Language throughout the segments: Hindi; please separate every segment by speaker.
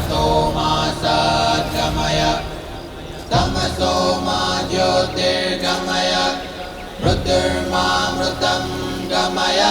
Speaker 1: असतो मा सद्गमय तमसो मा ज्योतिर्गमय मृत्युर्मामृतं गमय।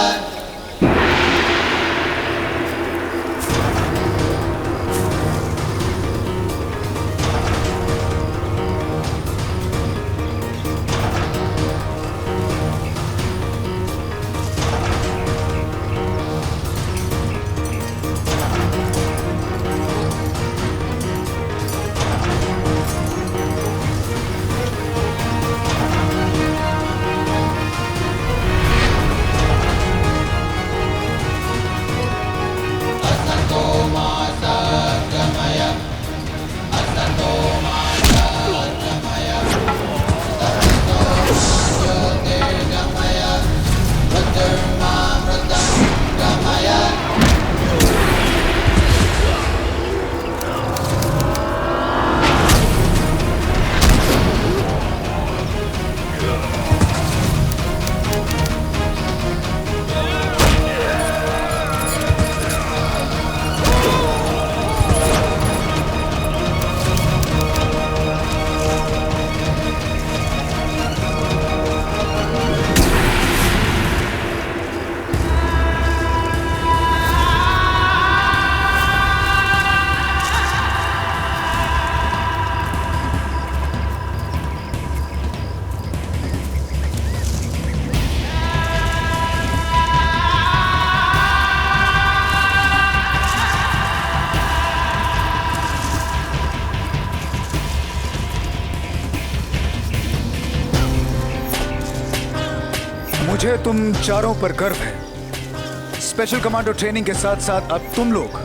Speaker 2: मुझे तुम चारों पर गर्व है। स्पेशल कमांडो ट्रेनिंग के साथ साथ अब तुम लोग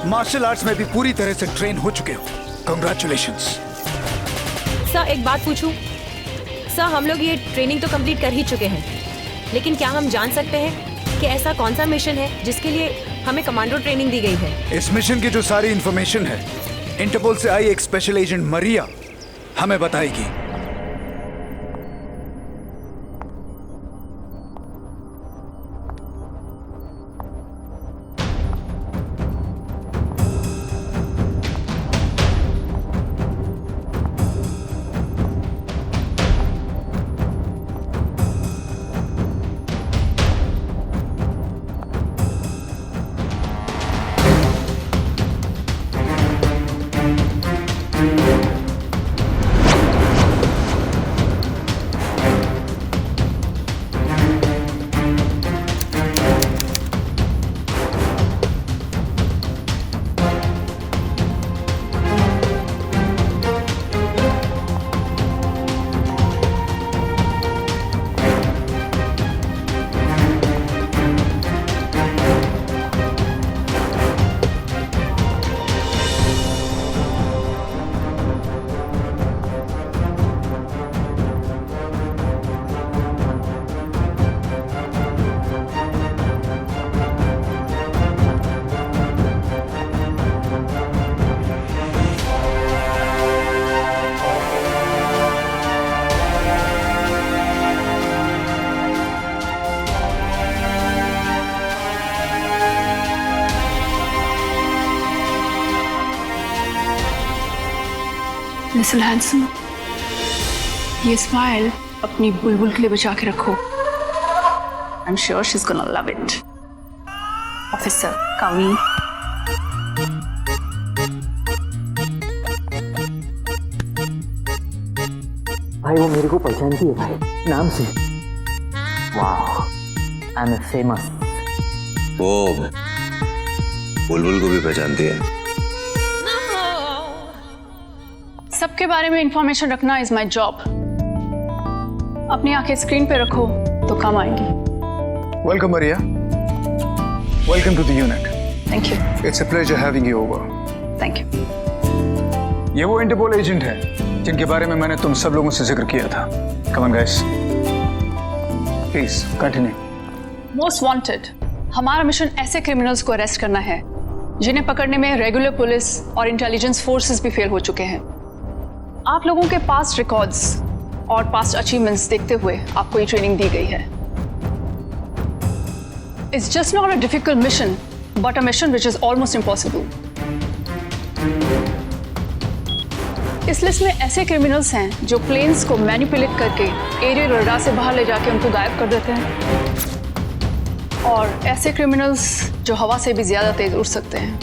Speaker 2: मार्शल आर्ट्स में भी पूरी तरह से ट्रेन हो चुके हो। कांग्रेचुलेशंस।
Speaker 3: सर एक बात पूछूं? सर हम लोग ये ट्रेनिंग तो कंप्लीट कर ही चुके हैं, लेकिन क्या हम जान सकते हैं कि ऐसा कौन सा मिशन है जिसके लिए हमें कमांडो ट्रेनिंग दी गई है?
Speaker 2: इस मिशन की जो सारी इंफॉर्मेशन है इंटरपोल से आई एक स्पेशल एजेंट मरिया हमें बताएगी।
Speaker 4: लिसन हैंडसम, ये स्माइल अपनी बुलबुल के लिए बचा के रखो। I am sure she is gonna love it. Officer कमी।
Speaker 5: भाई वो मेरे को पहचानती है भाई, नाम से। वाह, आई एम फेमस।
Speaker 6: वो बुलबुल को भी पहचानती है।
Speaker 4: सबके बारे में इंफॉर्मेशन रखना इज माई जॉब। अपनी आंखें स्क्रीन पे रखो तो काम आएंगी।
Speaker 2: Welcome Maria. Welcome to the unit.
Speaker 4: Thank you.
Speaker 2: It's a pleasure having you over.
Speaker 4: Thank you.
Speaker 2: ये वो इंटरपोल एजेंट है जिनके बारे में मैंने तुम सब लोगों से जिक्र किया था। Come on guys, please continue.
Speaker 4: Most wanted, हमारा मिशन ऐसे क्रिमिनल्स को अरेस्ट करना है जिन्हें पकड़ने में रेगुलर पुलिस और इंटेलिजेंस फोर्सेस भी फेल हो चुके हैं। आप लोगों के पास्ट रिकॉर्ड्स और पास्ट अचीवमेंट्स देखते हुए आपको ये ट्रेनिंग दी गई है। It's just not a difficult mission, but a mission which is almost impossible. इस लिस्ट में ऐसे क्रिमिनल्स हैं जो प्लेन्स को मैनिपुलेट करके एरियल रडार से बाहर ले जाके उनको गायब कर देते हैं, और ऐसे क्रिमिनल्स जो हवा से भी ज्यादा तेज उड़ सकते हैं।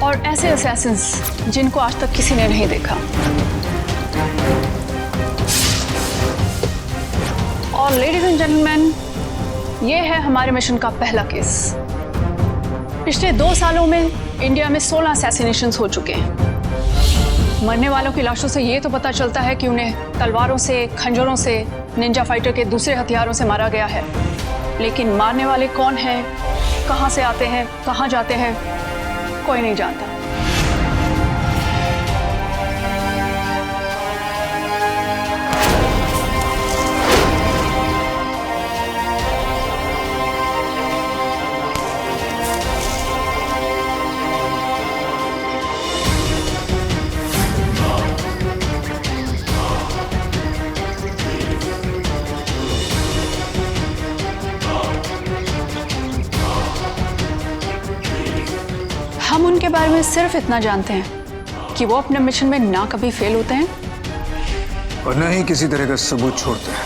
Speaker 4: और ऐसे असैसिन्स जिनको आज तक किसी ने नहीं देखा। और लेडीज एंड जेंटलमैन, ये है हमारे मिशन का पहला केस। पिछले 2 सालों में इंडिया में 16 असैसिनेशंस हो चुके हैं। मरने वालों की लाशों से ये तो पता चलता है कि उन्हें तलवारों से, खंजरों से, निंजा फाइटर के दूसरे हथियारों से मारा गया है, लेकिन मारने वाले कौन हैं, कहां से आते हैं, कहां जाते हैं, कोई नहीं जानता। हम उनके बारे में सिर्फ इतना जानते हैं कि वो अपने मिशन में ना कभी फेल होते हैं
Speaker 2: और न ही किसी तरह का सबूत छोड़ते हैं।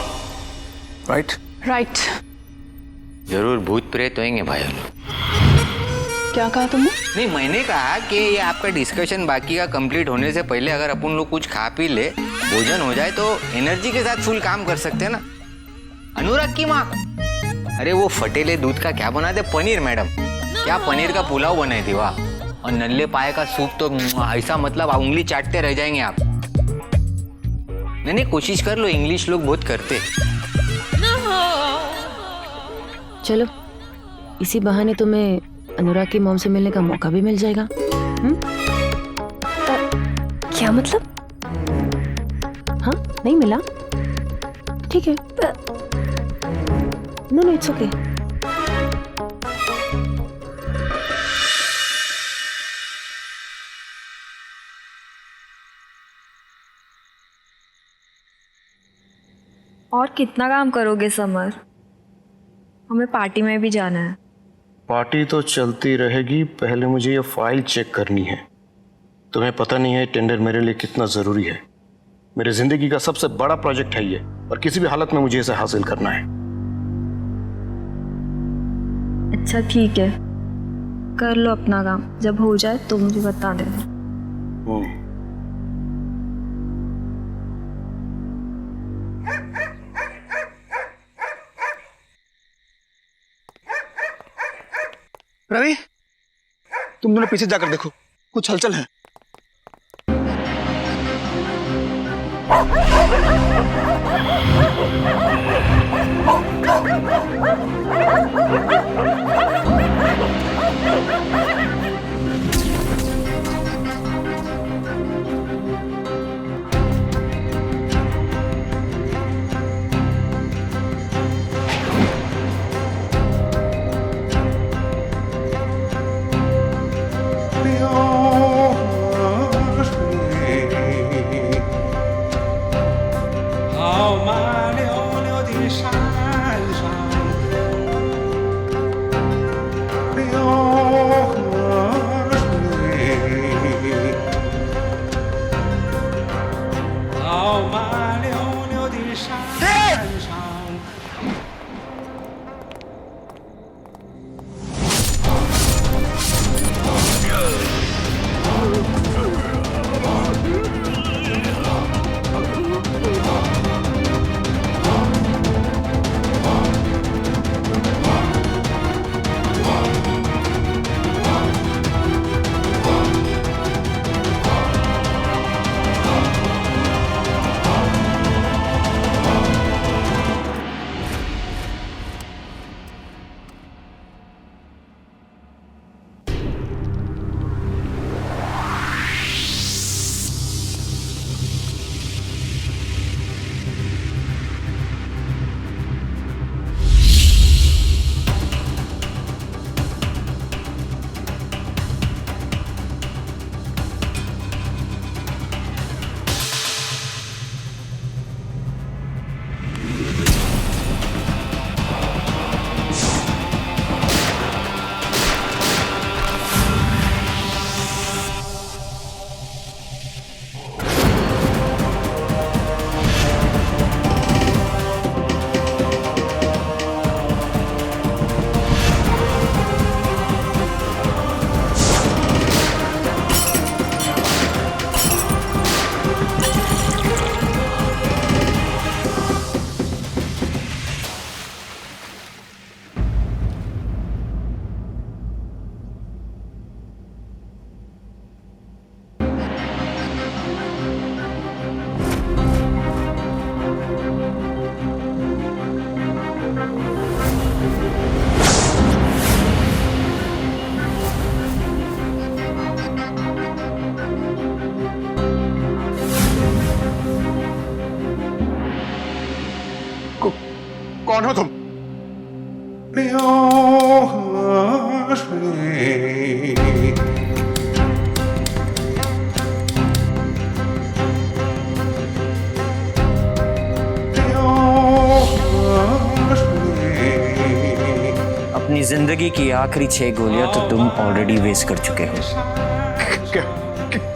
Speaker 2: राइट?
Speaker 4: राइट।
Speaker 7: जरूर भूत प्रेत होंगे भाई लोग।
Speaker 4: क्या कहा तुमने?
Speaker 7: नहीं, मैंने कहा कि ये आपका डिस्कशन बाकी का कंप्लीट होने से पहले अगर अपन लोग कुछ खा पी ले, भोजन हो जाए, तो एनर्जी के साथ फुल काम कर सकते हैं ना। अनुराग की माँ, अरे वो फटेले दूध का क्या बना दे? पनीर मैडम, क्या पनीर का पुलाव बनाई थी वाह। और नल्ले पाए का सूप तो ऐसा, मतलब उंगली चाटते रह जाएंगे आप। नहीं, कोशिश कर लो, इंग्लिश लोग बहुत करते।
Speaker 3: चलो, इसी बहाने तुम्हें अनुराग की मॉम से मिलने का मौका भी मिल जाएगा।
Speaker 8: क्या मतलब?
Speaker 3: हाँ, नहीं मिला? ठीक है। No, it's okay.
Speaker 8: और कितना काम करोगे समर? हमें पार्टी में भी जाना है।
Speaker 9: पार्टी तो चलती रहेगी, पहले मुझे ये फाइल चेक करनी है। तुम्हें पता नहीं है टेंडर मेरे लिए कितना ज़रूरी है। मेरे ज़िंदगी का सबसे बड़ा प्रोजेक्ट है ये, और किसी भी हालत में मुझे इसे हासिल करना है।
Speaker 8: अच्छा ठीक है, कर लो अपना काम। जब हो जाए तो मुझे बता देना।
Speaker 10: रवि, तुम दोनों पीछे जाकर देखो, कुछ हलचल है।
Speaker 9: कौन हो तुम?
Speaker 5: अपनी जिंदगी की आखिरी 6 गोलियां तो तुम ऑलरेडी वेस्ट कर चुके हो।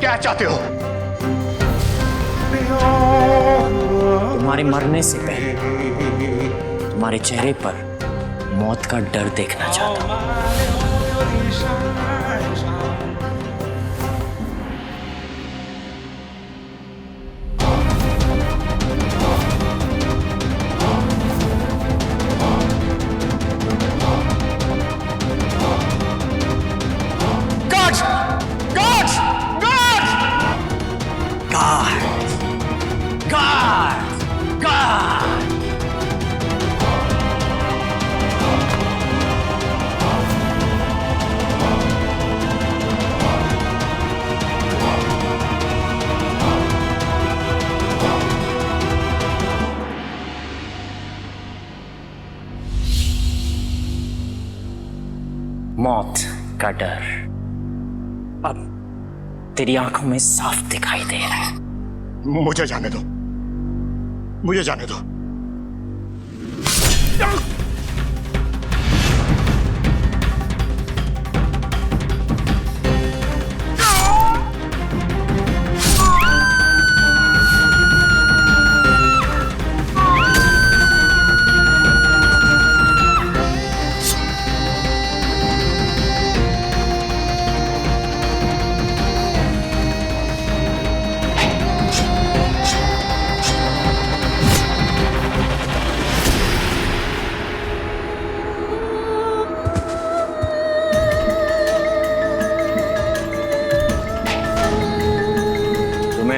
Speaker 9: क्या चाहते हो?
Speaker 5: तुम्हारे मरने से पहले तुम्हारे चेहरे पर मौत का डर देखना चाहता हूं। मौत का डर अब तेरी आंखों में साफ दिखाई दे रहा है।
Speaker 9: मुझे जाने दो, मुझे जाने दो।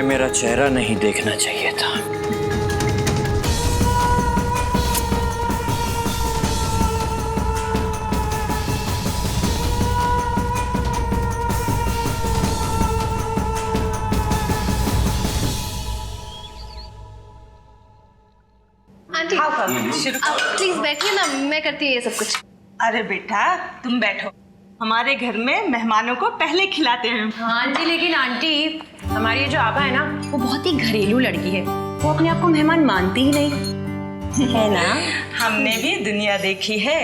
Speaker 5: मेरा चेहरा नहीं देखना चाहिए था।
Speaker 11: आंटी आप प्लीज बैठिए ना, मैं करती हूँ ये सब कुछ।
Speaker 12: अरे बेटा तुम बैठो, हमारे घर में मेहमानों को पहले खिलाते हैं।
Speaker 3: हाँ जी, लेकिन आंटी हमारी ये जो आभा है ना, वो बहुत ही घरेलू लड़की है। वो अपने आप को मेहमान मानती ही नहीं है ना।
Speaker 12: हमने भी दुनिया देखी है,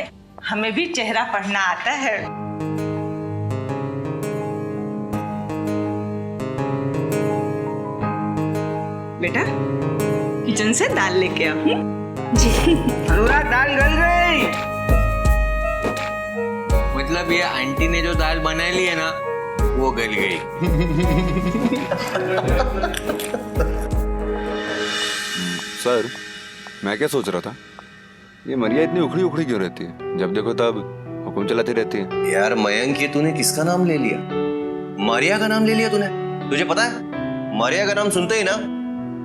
Speaker 12: हमें भी चेहरा पढ़ना आता है। बेटा किचन से दाल लेके आओ। जी
Speaker 7: अनुराग, दाल गल गई। मतलब ये आंटी ने जो दाल बना ली है ना, वो गल गई।
Speaker 6: सर, मैं क्या सोच रहा था, ये मरिया इतनी उखड़ी उखड़ी क्यों रहती है? जब देखो तब हुक्म चलाती रहती है।
Speaker 13: यार मयंक, ये तूने किसका नाम ले लिया? मारिया का नाम ले लिया तूने। तुझे पता है मारिया का नाम सुनते ही ना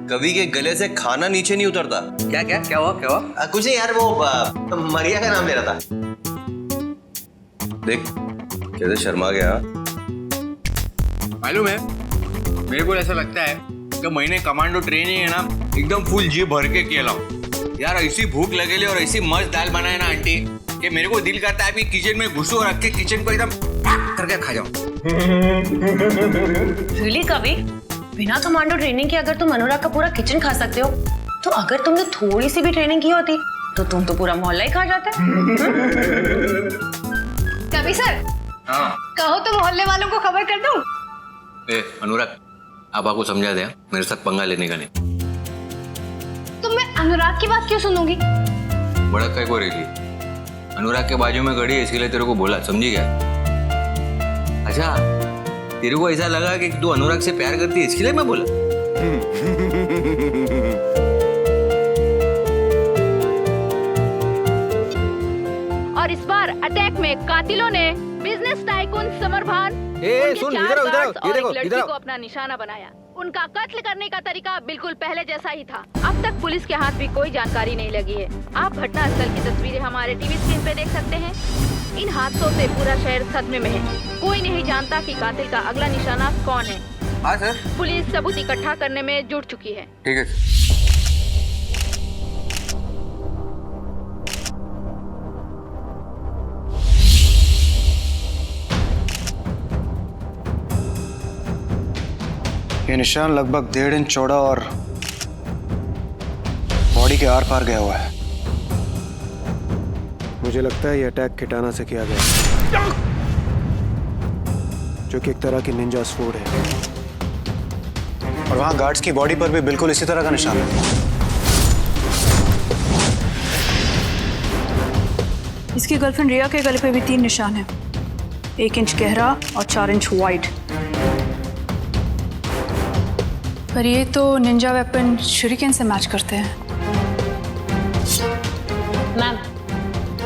Speaker 13: कवि के गले से खाना नीचे नहीं उतरता।
Speaker 7: क्या क्या क्या हुआ क्या हुआ?
Speaker 13: कुछ नहीं यार, वो मारिया का नाम ले रहा था। देख कैसे शर्मा गया।
Speaker 7: मालूम है, मेरे को ऐसा लगता है कि मैंने कमांडो ट्रेनिंग है ना एकदम फुल जी भर के किया लाऊं। यार ऐसी भूख लगेली और ऐसी मस्त दाल बनाए ना आंटी कि मेरे को दिल करता है कि किचन में घुसो और रख के किचन को एकदम करके खा जाऊं।
Speaker 3: रियली कवि, बिना कमांडो ट्रेनिंग के अगर तुम अनुराग का पूरा किचन खा सकते हो, तो अगर तुमने थोड़ी सी भी ट्रेनिंग की होती तो तुम तो पूरा मोहल्ला ही खा जाते।
Speaker 11: कवि सर,
Speaker 7: हाँ
Speaker 11: कहो तो मोहल्ले वालों को खबर कर दूं।
Speaker 7: अनुराग, आप आपको समझा दे, मेरे साथ पंगा लेने का नहीं।
Speaker 11: तो मैं अनुराग की बात क्यों सुनूंगी?
Speaker 7: बड़ा काय को रही, अनुराग के बाजू में खड़ी है इसके लिए तेरे को बोला, समझी क्या? अच्छा, तेरे को ऐसा लगा कि तू अनुराग से प्यार करती है इसके लिए मैं बोला?
Speaker 14: और इस बार अटैक में कातिलों ने बिजनेस टाइकून समर भान
Speaker 7: सुन, इधर आओ,
Speaker 14: एक लड़की को अपना निशाना बनाया। उनका कत्ल करने का तरीका बिल्कुल पहले जैसा ही था। अब तक पुलिस के हाथ भी कोई जानकारी नहीं लगी है। आप घटनास्थल की तस्वीरें हमारे टीवी स्क्रीन पे देख सकते हैं। इन हादसों से पूरा शहर सदमे में है। कोई नहीं जानता कि कातिल का अगला निशाना कौन है।
Speaker 7: हाँ सर।
Speaker 14: पुलिस सबूत इकट्ठा करने में जुट चुकी है।
Speaker 7: ठीक है।
Speaker 10: ये निशान लगभग 1.5 इंच चौड़ा और बॉडी के आर पार गया हुआ है। मुझे लगता है ये अटैक किटाना से किया गया, जो कि एक तरह की निंजा स्वॉर्ड है। और वहां गार्ड्स की बॉडी पर भी बिल्कुल इसी तरह का निशान है।
Speaker 4: इसकी गर्लफ्रेंड रिया के गले पे भी 3 निशान हैं, 1 इंच गहरा और 4 इंच वाइड। पर ये तो निंजा वेपन शूरिकेन से मैच करते हैं।
Speaker 3: मैम,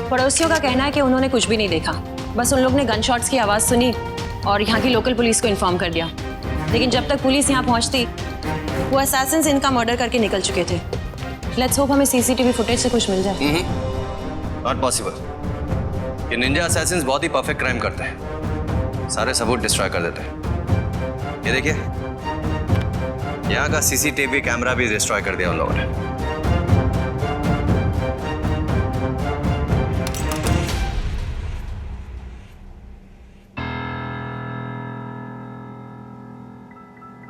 Speaker 3: पड़ोसियों का कहना है कि उन्होंने कुछ भी नहीं देखा, बस उन लोग ने गन शॉट्स की आवाज़ सुनी और यहाँ की लोकल पुलिस को इन्फॉर्म कर दिया। लेकिन जब तक पुलिस यहाँ पहुँचती, वो असैसिन्स इनका मर्डर करके निकल चुके थे। लेट्स होप हमें सीसीटीवी फुटेज से कुछ मिल जाए।
Speaker 13: Not possible. ये निंजा असैसिन्स बहुत ही परफेक्ट क्राइम करते हैं, सारे सबूत डिस्ट्रॉय कर देते हैं। ये देखिए, यहाँ का सीसीटीवी कैमरा भी डिस्ट्रॉय कर दिया उन लोगों ने।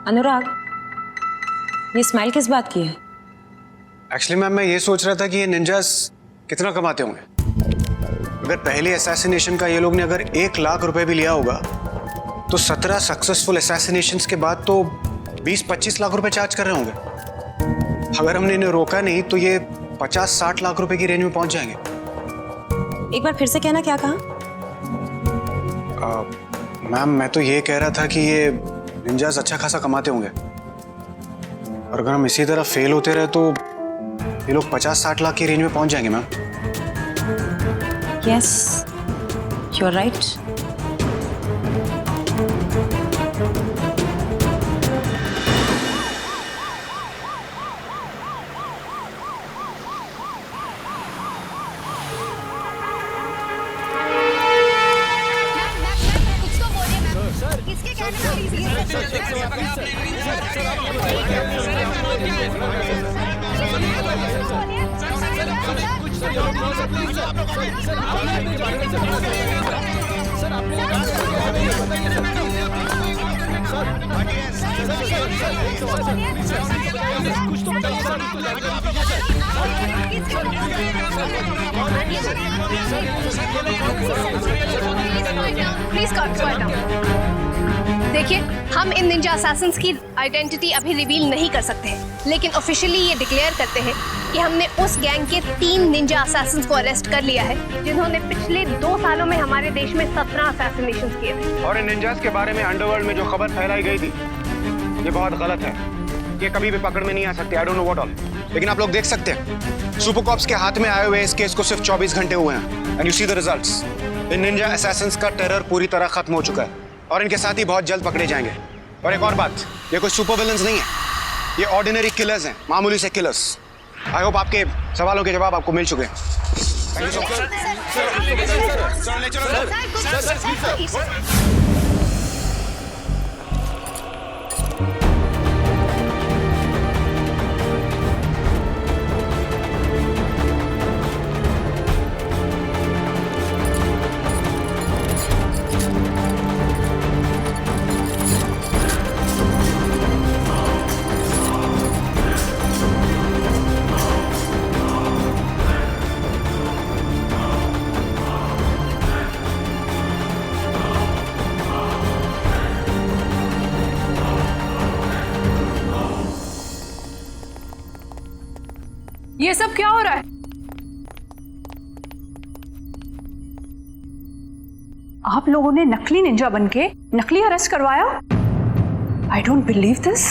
Speaker 3: अनुराग, ये स्माइल किस बात की है?
Speaker 10: एक्चुअली मैम, मैं ये सोच रहा था कि ये निंजास कितना कमाते होंगे। अगर पहले असैसिनेशन का ये लोग ने अगर 1 लाख रुपए भी लिया होगा, तो 17 सक्सेसफुल असैसिनेशंस के बाद तो 20-25 लाख रुपए चार्ज कर रहे होंगे। अगर हमने इन्हें रोका नहीं तो ये 50-60 लाख रुपए की रेंज में पहुंच जाएंगे।
Speaker 3: एक बार फिर से कहना, क्या कहा?
Speaker 10: मैम, मैं तो ये कह रहा था कि ये निंजास अच्छा खासा कमाते होंगे, और अगर हम इसी तरह फेल होते रहे तो ये लोग 50-60 लाख की रेंज में पहुंच जाएंगे। Ma'am,
Speaker 3: yes, you are right.
Speaker 11: Please देखिए, हम इन निंजा असैसिन्स की आइडेंटिटी अभी रिवील नहीं कर सकते हैं, लेकिन ऑफिशियली ये डिक्लेयर करते हैं कि हमने उस गैंग के 3 निंजा असैसिन्स को अरेस्ट कर लिया है, जिन्होंने पिछले 2 सालों में हमारे देश में 17 असैसिनेशंस किए थे।
Speaker 10: और इन निंजास के बारे में अंडरवर्ल्ड में जो खबर फैलाई गई थी, ये बहुत गलत है। ये कभी भी पकड़ में नहीं आ सकते। आई डोंट नो व्हाट ऑल। लेकिन आप लोग देख सकते हैं, सुपर कॉप्स के हाथ में आए हुए इस केस को सिर्फ 24 घंटे हुए हैं, and you see the results. In ninja Assassin's का टेरर पूरी तरह खत्म हो चुका है, और इनके साथ ही बहुत जल्द पकड़े जाएंगे। और एक और बात, ये कोई सुपर विलन्स नहीं है, ये ऑर्डिनरी किलर्स हैं, मामूली से किलर्स। आई होप आपके सवालों के जवाब आपको मिल चुके हैं। Thank you so much.
Speaker 4: ये सब क्या हो रहा है? आप लोगों ने नकली निंजा बनके नकली अरेस्ट करवाया? I don't believe this.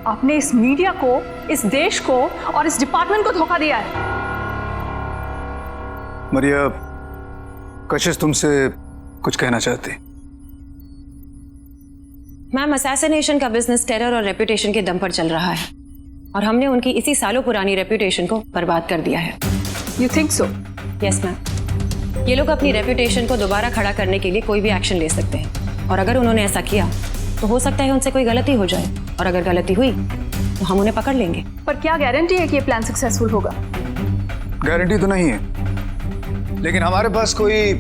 Speaker 4: आपने इस मीडिया को, इस देश को और इस डिपार्टमेंट को धोखा दिया है।
Speaker 2: मरिया, कशिश तुमसे कुछ कहना चाहती।
Speaker 3: मैम, असैसिनेशन का बिजनेस टेरर और रेपुटेशन के दम पर चल रहा है, और हमने उनकी इसी सालों पुरानी रेपुटेशन को बर्बाद कर दिया है।
Speaker 4: You think so?
Speaker 3: Yes ma'am. ये लोग अपनी रेपुटेशन को दोबारा खड़ा करने के लिए कोई भी एक्शन ले सकते हैं, और अगर उन्होंने ऐसा किया तो हो सकता है उनसे कोई गलती हो जाए, और अगर गलती हुई तो हम उन्हें पकड़ लेंगे।
Speaker 4: पर क्या गारंटी है कि ये प्लान सक्सेसफुल होगा?
Speaker 2: गारंटी तो नहीं है, लेकिन हमारे पास कोई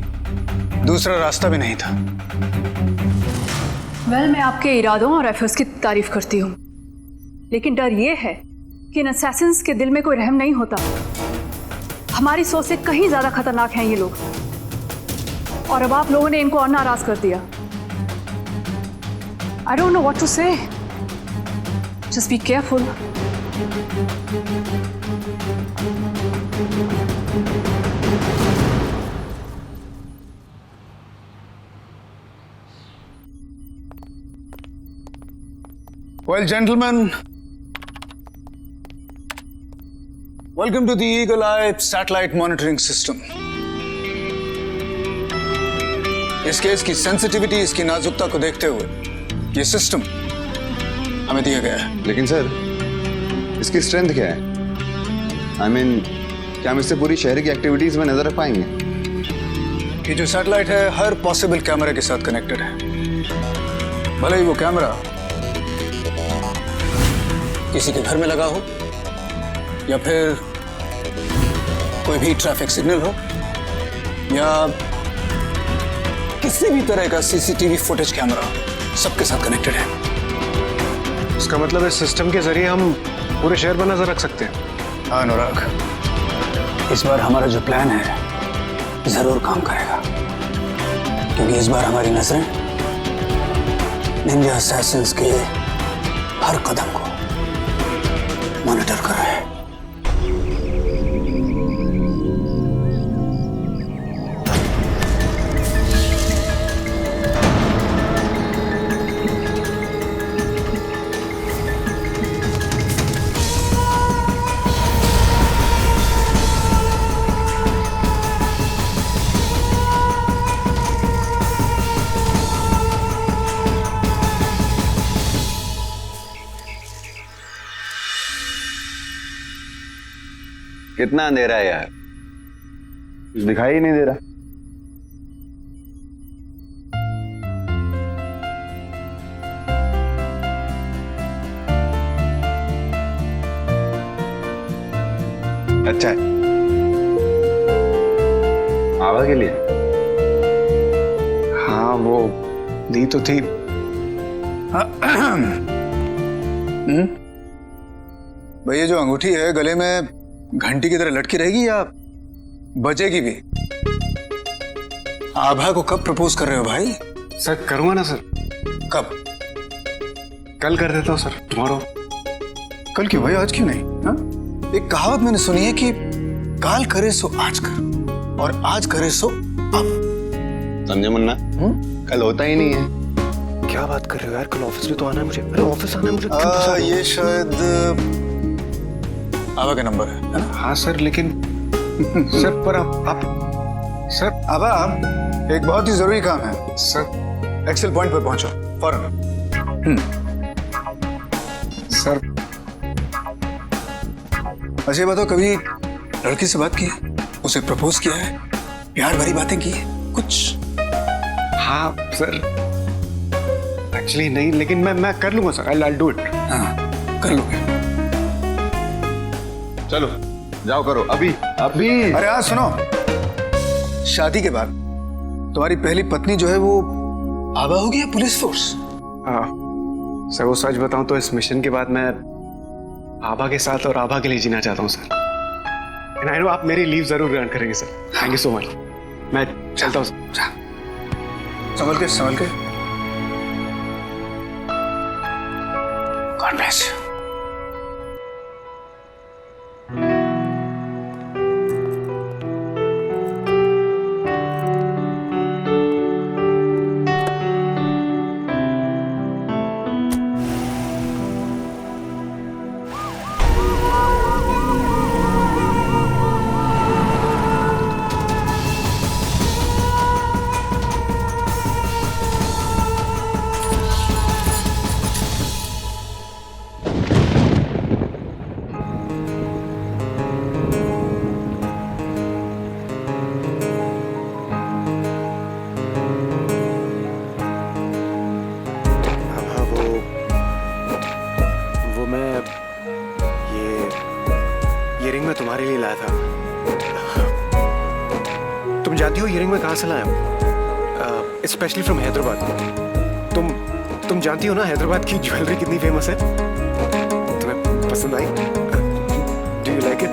Speaker 2: दूसरा रास्ता भी नहीं था।
Speaker 4: वेल, मैं आपके इरादों और एफर्ट्स की तारीफ करती हूँ, लेकिन डर ये है कि इन असैसिन्स के दिल में कोई रहम नहीं होता। हमारी सोच से कहीं ज्यादा खतरनाक हैं ये लोग, और अब आप लोगों ने इनको और नाराज कर दिया। I don't know what to say. Just be careful.
Speaker 2: Well, gentlemen, welcome to the Eagle Eye Satellite Monitoring System. इस केस की सेंसिटिविटी, इसकी नाजुकता को देखते हुए ये सिस्टम हमें दिया गया है।
Speaker 6: लेकिन सर, इसकी स्ट्रेंथ क्या है? I mean, क्या हम इससे पूरी शहर की एक्टिविटीज में नजर रख पाएंगे?
Speaker 2: ये जो सैटेलाइट है हर पॉसिबल कैमरा के साथ कनेक्टेड है। भले ही वो कैमरा किसी के घर में लगा हो या फिर कोई भी ट्रैफिक सिग्नल हो या किसी भी तरह का सीसीटीवी फुटेज कैमरा, सबके साथ कनेक्टेड है।
Speaker 10: इसका मतलब इस सिस्टम के जरिए हम पूरे शहर पर नजर रख सकते हैं।
Speaker 2: हाँ अनुराग, इस बार हमारा जो प्लान है जरूर काम करेगा, क्योंकि इस बार हमारी नजरें निंजा असैसिन्स के हर कदम को मॉनिटर कर रहे हैं।
Speaker 6: कितना अंधेरा है यार, कुछ दिखाई ही नहीं दे रहा। अच्छा है, आवा के लिए?
Speaker 10: हाँ, वो दी तो थी।
Speaker 2: भाई ये जो अंगूठी है गले में घंटी की तरह लटकी रहेगी या बजेगी भी? आभा को कब प्रपोज कर रहे हो भाई?
Speaker 10: सर करूंगा ना सर।
Speaker 2: कब?
Speaker 10: कल कर देता हूँ सर, टुमारो।
Speaker 2: कल क्यों भाई, आज क्यों नहीं? हा? एक कहावत मैंने सुनी है कि काल करे सो आज कर और आज करे सो अब।
Speaker 6: समझे मुन्ना? कल होता ही नहीं है।
Speaker 10: क्या बात कर रहे हो यार, कल ऑफिस में तो आना है मुझे। अरे ऑफिस आना है मुझे।
Speaker 2: ये शायद आभा का नंबर है ना?
Speaker 10: हाँ सर, लेकिन सर पर आप सर
Speaker 2: आभा, एक बहुत ही जरूरी काम है
Speaker 10: सर।
Speaker 2: एक्सेल पॉइंट पर पहुंचो फौरन।
Speaker 10: सर
Speaker 2: अच्छा ये बताओ, कभी लड़की से बात की है? उसे प्रपोज किया है? प्यार भरी बातें की है कुछ?
Speaker 10: हाँ सर, एक्चुअली नहीं, लेकिन मैं कर लूंगा सर। I do it.
Speaker 2: हाँ कर लोगे।
Speaker 6: चलो जाओ करो अभी अभी।
Speaker 2: अरे हाँ सुनो, शादी के बाद तुम्हारी पहली पत्नी जो है वो आभा होगी या पुलिस फोर्स?
Speaker 10: हाँ सर, वो सच बताऊं तो इस मिशन के बाद मैं आभा के साथ और आभा के लिए जीना चाहता हूँ सर। एंड आई नो आप मेरी लीव जरूर ग्रांट करेंगे sir. Thank you so much. मैं चलता हूँ सर।
Speaker 2: संभल के संभल के। God bless you.
Speaker 10: ये रिंग मैं तुम्हारे लिए लाया था। तुम जानती हो ये रिंग मैं कहाँ से लाया हूँ? Specially from Hyderabad. तुम जानती हो ना हैदराबाद की ज्वेलरी कितनी फेमस है? तुम्हें पसंद आई? Do you like it?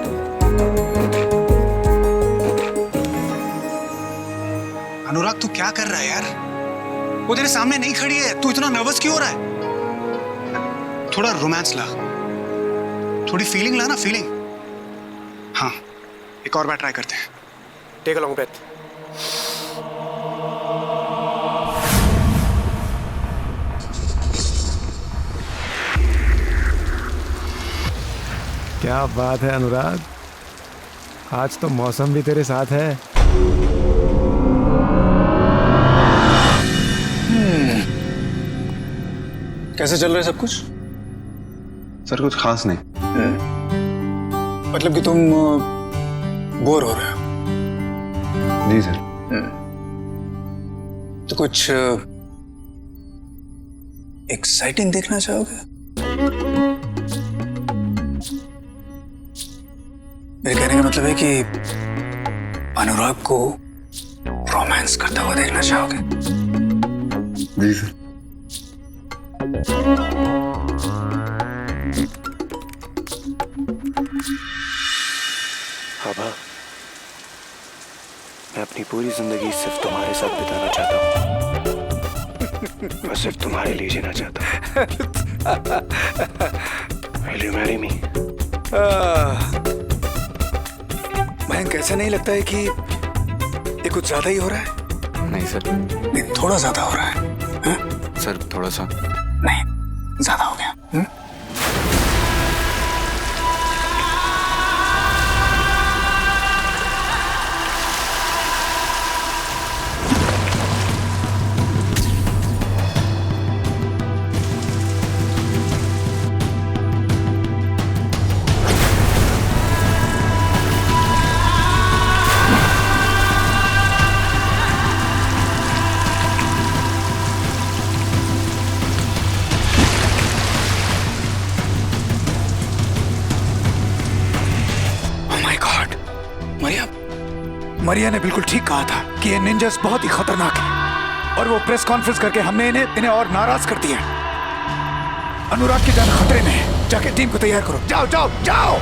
Speaker 10: Anurag तू क्या कर रहा है यार? वो तेरे सामने नहीं खड़ी है, तू इतना नर्वस क्यों हो रहा है? थोड़ा रोमांस ला, थोड़ी फीलिंग ला ना, फीलिंग। हाँ, एक और बार ट्राई करते हैं। Take a long breath.
Speaker 15: क्या बात है अनुराग, आज तो मौसम भी तेरे साथ है।
Speaker 10: कैसे चल रहा है सब कुछ?
Speaker 6: सर कुछ खास नहीं।
Speaker 10: मतलब कि तुम बोर हो रहे हो?
Speaker 6: जी सर।
Speaker 10: तो कुछ एक्साइटिंग देखना चाहोगे? मेरे कहने का मतलब है कि अनुराग को रोमांस करता हुआ देखना चाहोगे?
Speaker 6: जी सर।
Speaker 10: आभा, मैं अपनी पूरी जिंदगी सिर्फ तुम्हारे साथ बिताना चाहता हूँ। मैं सिर्फ तुम्हारे लिए जीना चाहता हूँ। Will you marry me?
Speaker 2: Mayank, ऐसा नहीं लगता है कि ये कुछ ज्यादा ही हो रहा है?
Speaker 6: नहीं सर।
Speaker 10: नहीं, थोड़ा ज्यादा हो रहा है।
Speaker 6: सर थोड़ा सा
Speaker 10: नहीं, ज्यादा हो गया।
Speaker 2: मरिया ने बिल्कुल ठीक कहा था कि ये निंजास बहुत ही खतरनाक है, और वो प्रेस कॉन्फ्रेंस करके हमने इन्हें और नाराज कर दिया। अनुराग की जान खतरे में है। जाके टीम को तैयार करो। जाओ जाओ जाओ।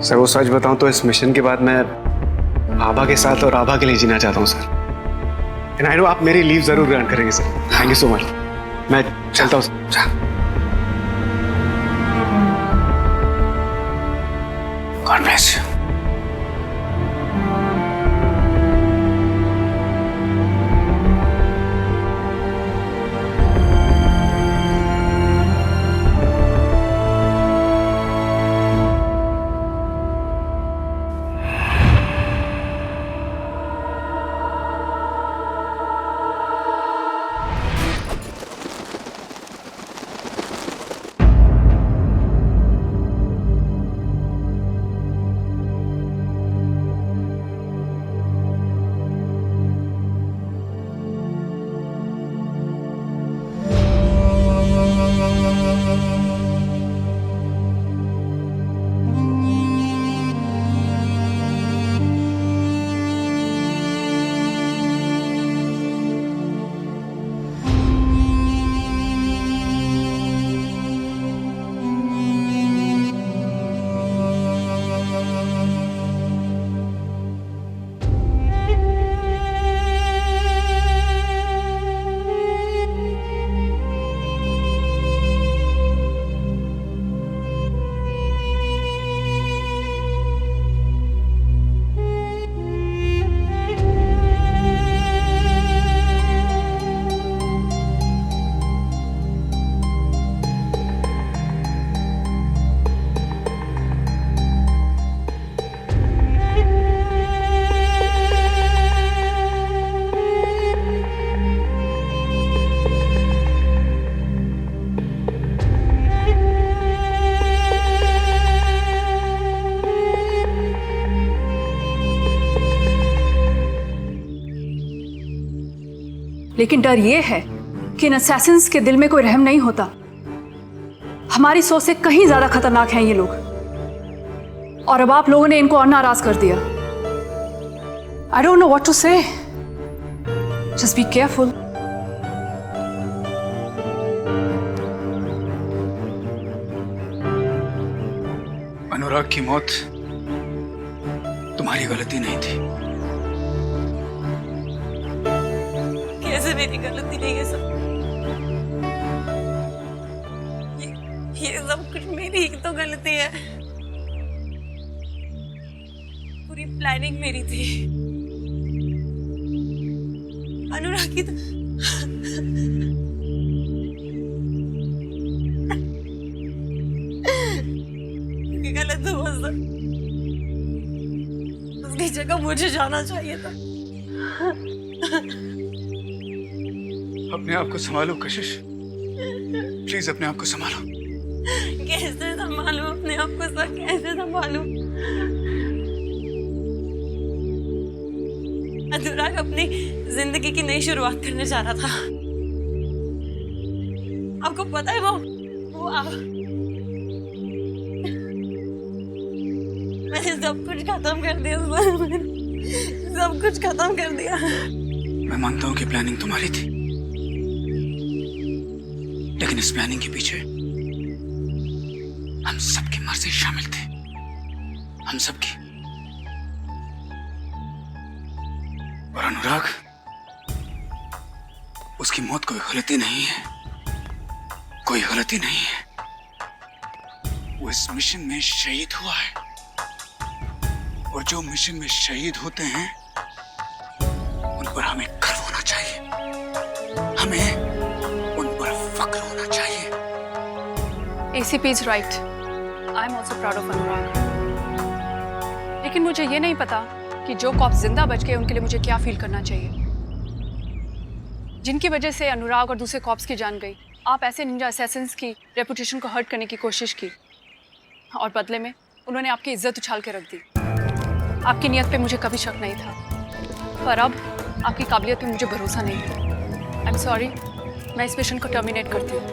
Speaker 10: सर वो सच बताऊं तो इस मिशन के बाद मैं आभा के साथ और आभा के लिए जीना चाहता हूं सर। एंड आई नो आप मेरी लीव जरूर ग्रांट करेंगे sir. Thank you so much. मैं चलता हूं सर।
Speaker 2: God bless you.
Speaker 4: लेकिन डर ये है कि इन असैसिन्स के दिल में कोई रहम नहीं होता। हमारी सोच से कहीं ज्यादा खतरनाक हैं ये लोग, और अब आप लोगों ने इनको और नाराज कर दिया। I don't know what to say. Just be careful.
Speaker 2: Anurag की मौत तुम्हारी गलती नहीं थी।
Speaker 3: कैसे मेरी गलती नहीं है सब? ये सब कुछ मेरी ही तो गलती है। पूरी प्लानिंग मेरी थी। अनुराग की तो गलत हुआ सब। उसकी जगह मुझे जाना चाहिए था।
Speaker 2: अपने आप को संभालो कशिश, प्लीज अपने आप को संभालो।
Speaker 3: कैसे संभालूं अपने आप को सर? कैसे संभालूं? अनुराग अपनी जिंदगी की नई शुरुआत करने जा रहा था। आपको पता है वो मैंने सब कुछ खत्म कर दिया। सब कुछ खत्म कर दिया।
Speaker 2: मैं मानता हूं कि प्लानिंग तुम्हारी थी, लेकिन इस प्लानिंग के पीछे हम सबकी मर्जी शामिल थी। हम सबकी। और अनुराग, उसकी मौत कोई गलती नहीं है। कोई गलती नहीं है। वो इस मिशन में शहीद हुआ है, और जो मिशन में शहीद होते हैं उन पर हमें गर्व होना चाहिए। हमें उन पर फक्र होना चाहिए।
Speaker 4: ACP is right. I am also proud of अनुराग। लेकिन मुझे ये नहीं पता कि जो कॉप्स जिंदा बच गए उनके लिए मुझे क्या फील करना चाहिए, जिनकी वजह से अनुराग और दूसरे कॉप्स की जान गई। आप ऐसे निंजा असैसिन्स की रेपुटेशन को हर्ट करने की कोशिश की, और बदले में उन्होंने आपकी इज्जत उछाल के रख दी। आपकी नीयत पे मुझे कभी शक नहीं था, पर अब आपकी काबिलियत पे मुझे भरोसा नहीं है। आई एम सॉरी, मैं इस मिशन को टर्मिनेट करती हूँ।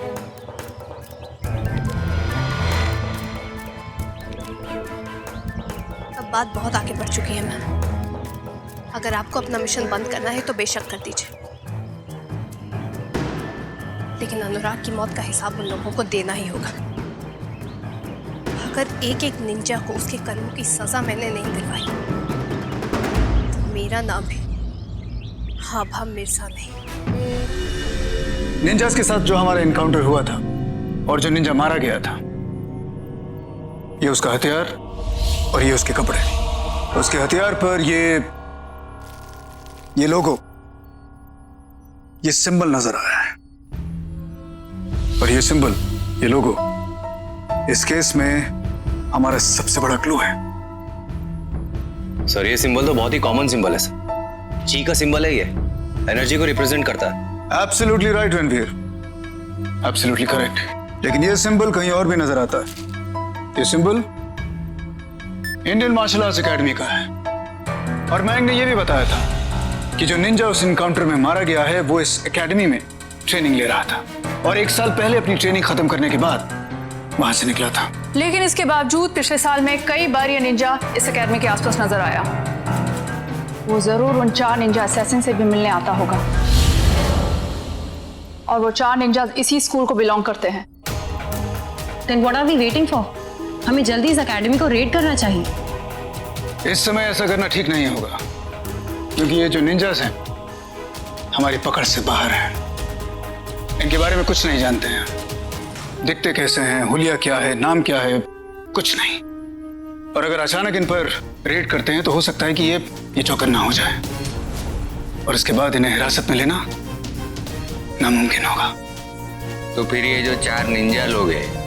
Speaker 11: अब बात बहुत आगे बढ़ चुकी है मैम। अगर आपको अपना मिशन बंद करना है तो बेशक कर दीजिए, लेकिन अनुराग की मौत का हिसाब उन लोगों को देना ही होगा। अगर एक एक निंजा को उसके कर्मों की सजा मैंने नहीं दिलवाई तो मेरा नाम भी आभा मिर्जा नहीं।
Speaker 2: निंजास के साथ जो हमारा एनकाउंटर हुआ था और जो निंजा मारा गया था, ये उसका हथियार और ये उसके कपड़े। उसके हथियार पर ये लोगो, ये सिंबल नजर आया है, और ये सिंबल, ये लोगो इस केस में हमारा सबसे बड़ा क्लू है।
Speaker 13: सर, ये सिंबल तो बहुत ही कॉमन सिंबल है सर। ची का सिंबल है, ये एनर्जी को रिप्रेजेंट करता है।
Speaker 2: Absolutely right Ranveer, absolutely correct. लेकिन ये सिंबल कहीं और भी नजर आता है। ये symbol Indian martial arts academy का है, और मैंग ने यह भी बताया था कि जो निंजा उस इनकाउंटर में मारा गया है वो इस एकेडमी में ट्रेनिंग ले रहा था, और 1 साल पहले अपनी ट्रेनिंग खत्म करने के बाद वहां से निकला था।
Speaker 4: लेकिन इसके बावजूद पिछले साल में कई बार ये निंजा इस एकेडमी के आसपास नजर आया। वो जरूर उन 4 निंजा असैसिन से भी मिलने आता होगा, और वो 4 निंजा इसी स्कूल को बिलोंग करते हैं।
Speaker 3: Then what are we waiting for? हमें जल्दी इस एकेडमी को रेड करना चाहिए।
Speaker 2: इस समय ऐसा करना ठीक नहीं होगा, क्योंकि ये जो निंजास हैं हमारी पकड़ से बाहर हैं। इनके बारे में कुछ नहीं जानते हैं, दिखते कैसे हैं, हुलिया क्या है, नाम क्या है, कुछ नहीं। और अगर अचानक इन पर रेड करते हैं तो हो सकता है कि ये चौकन्ना हो जाए, और इसके बाद इन्हें हिरासत में लेना नामुमकिन होगा।
Speaker 7: तो फिर ये जो 4 निंजा लोग हैं,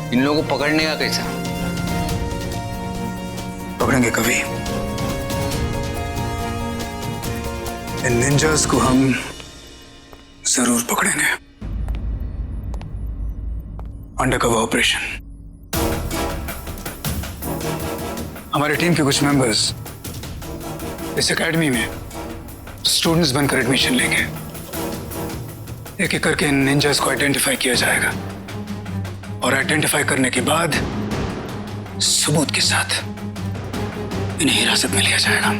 Speaker 7: इन लोगों को पकड़ने का कैसा?
Speaker 2: पकड़ेंगे कभी। इन निंजास को हम जरूर पकड़ेंगे। Undercover operation. हमारी टीम के कुछ मेंबर्स इस एकेडमी में स्टूडेंट्स बनकर एडमिशन लेंगे, एक एक करके इन निंजास को आइडेंटिफाई किया जाएगा और आइडेंटिफाई करने के बाद सबूत के साथ इन्हें हिरासत में लिया जाएगा।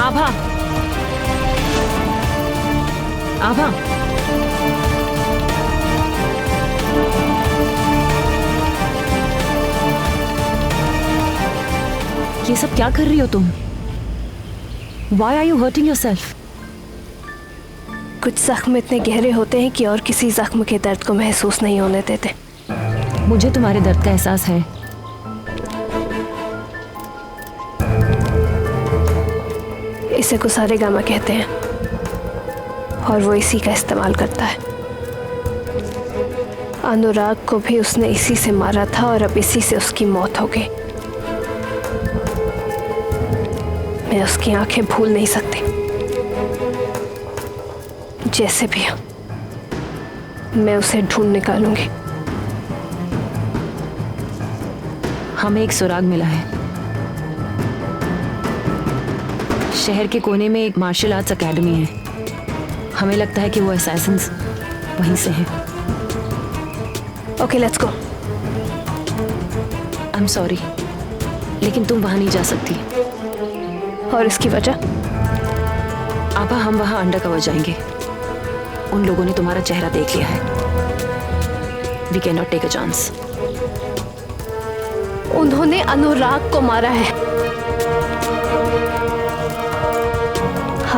Speaker 3: आभा, आभा, ये सब क्या कर रही हो तुम? Why are you hurting yourself?
Speaker 11: कुछ जख्म इतने गहरे होते हैं कि और किसी जख्म के दर्द को महसूस नहीं होने देते।
Speaker 3: मुझे तुम्हारे दर्द का एहसास है।
Speaker 11: इसे गुसारेगामा कहते हैं और वो इसी का इस्तेमाल करता है। अनुराग को भी उसने इसी से मारा था और अब इसी से उसकी मौत हो गई। मैं उसकी आंखें भूल नहीं सकती। जैसे भी हो, मैं उसे ढूंढ निकालूंगी।
Speaker 3: हमें एक सुराग मिला है। शहर के कोने में एक मार्शल आर्ट्स एकेडमी है। हमें लगता है कि वो असैसिन्स वहीं से हैं।
Speaker 11: Okay, let's go.
Speaker 3: I am sorry, लेकिन तुम वहां नहीं जा सकती।
Speaker 11: और इसकी वजह?
Speaker 3: आभा, हम वहां अंडर कवर जाएंगे। उन लोगों ने तुम्हारा चेहरा देख लिया है। We can not take a chance.
Speaker 11: उन्होंने अनुराग को मारा है।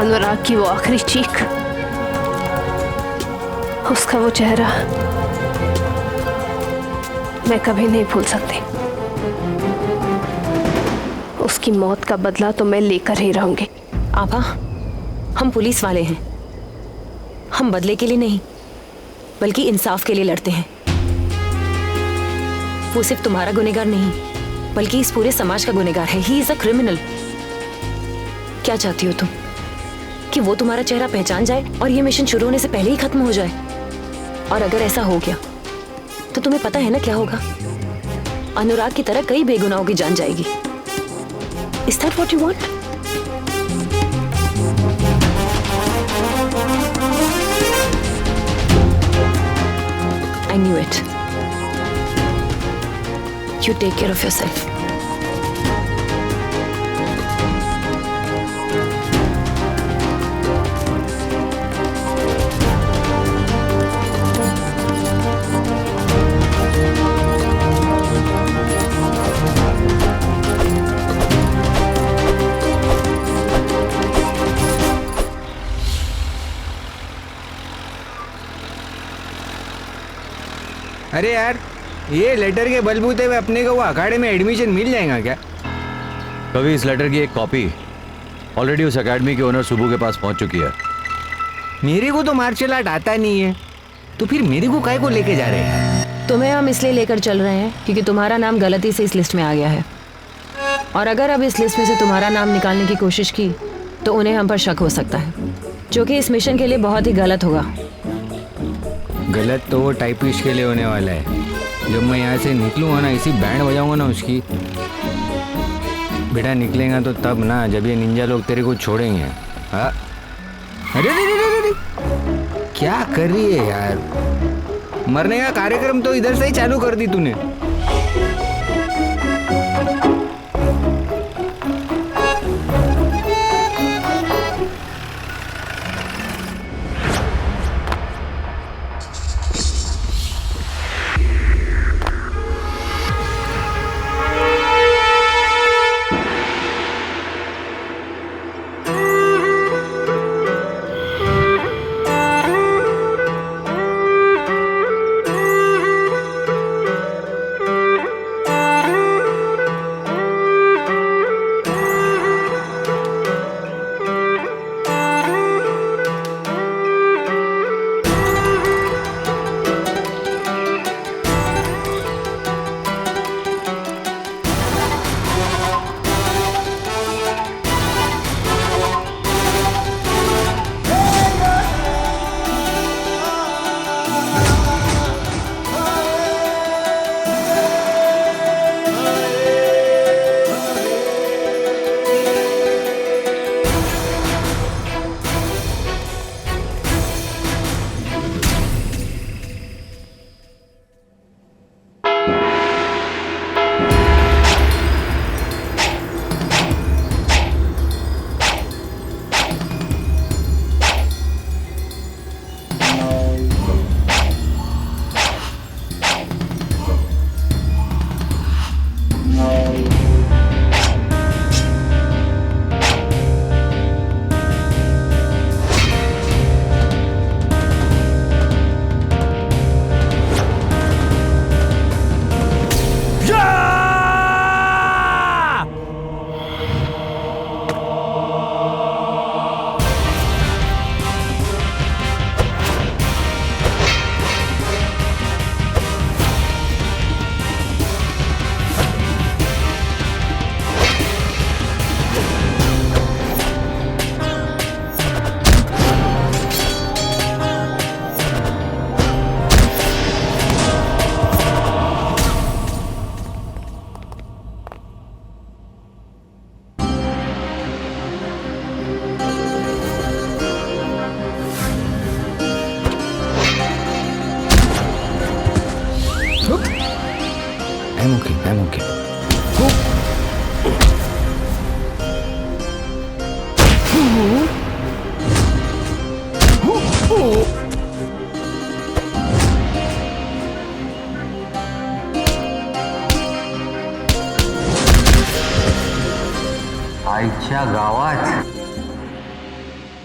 Speaker 11: अनुराग की वो आखिरी चीख, उसका वो चेहरा मैं कभी नहीं भूल सकती। उसकी मौत का बदला तो मैं लेकर ही रहूंगी।
Speaker 3: आभा, हम पुलिस वाले हैं। हम बदले के लिए नहीं, बल्कि इंसाफ के लिए लड़ते हैं। वो सिर्फ तुम्हारा गुनहगार नहीं, बल्कि इस पूरे समाज का गुनहगार है। He is a criminal. क्या चाहती हो तुम? कि वो तुम्हारा चेहरा पहचान जाए और ये मिशन शुरू होने से पहले ही खत्म हो जाए? और अगर ऐसा हो गया तो तुम्हें पता है ना क्या होगा? अनुराग की तरह कई बेगुनाहों की जान जाएगी। Is that what you want? I knew it. You take care of yourself.
Speaker 7: अरे यार, ये लेटर के बलबूते में अपने को वो अखाड़े में एडमिशन मिल जाएगा क्या?
Speaker 13: कभी इस लेटर की एक कॉपी ऑलरेडी उस एकेडमी के ओनर सुबू के पास पहुंच चुकी है।
Speaker 7: मेरे को तो मार्शल आर्ट आता नहीं है, तो फिर मेरे को काहे को लेके जा रहे हैं?
Speaker 3: तुम्हें हम इसलिए लेकर चल रहे हैं क्योंकि तुम्हारा नाम गलती से इस लिस्ट में आ गया है। और अगर अब इस लिस्ट में से तुम्हारा नाम निकालने की कोशिश की तो उन्हें हम पर शक हो सकता है, जो कि इस मिशन के लिए बहुत ही गलत होगा।
Speaker 7: गलत तो वो टाइपिस्ट के लिए होने वाला है। जब मैं यहाँ से निकलूँगा ना, इसी बैंड बजाऊंगा ना उसकी, बेटा निकलेगा तो तब ना, जब ये निंजा लोग तेरे को छोड़ेंगे। हाँ, अरे अरे क्या कर रही है यार? मरने का कार्यक्रम तो इधर से ही चालू कर दी तूने। टाइम हो गया। आईच्या गावात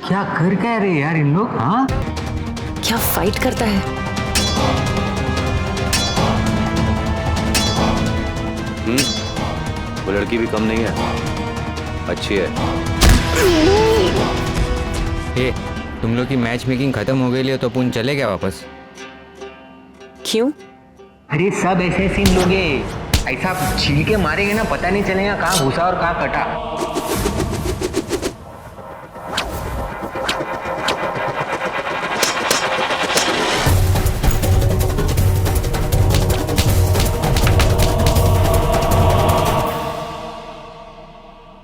Speaker 7: क्या कर क्या रहे यार इन लोग? हाँ,
Speaker 3: क्या फाइट करता है।
Speaker 13: वो लड़की भी कम नहीं है, अच्छी है।
Speaker 7: ए, तुम लोग की मैच मेकिंग खत्म हो गई है तो अपन चले क्या वापस?
Speaker 3: क्यों?
Speaker 7: अरे सब ऐसे सीन लोग ऐसा छील के मारेंगे ना, पता नहीं चलेगा कहाँ घुसा और कहाँ कटा।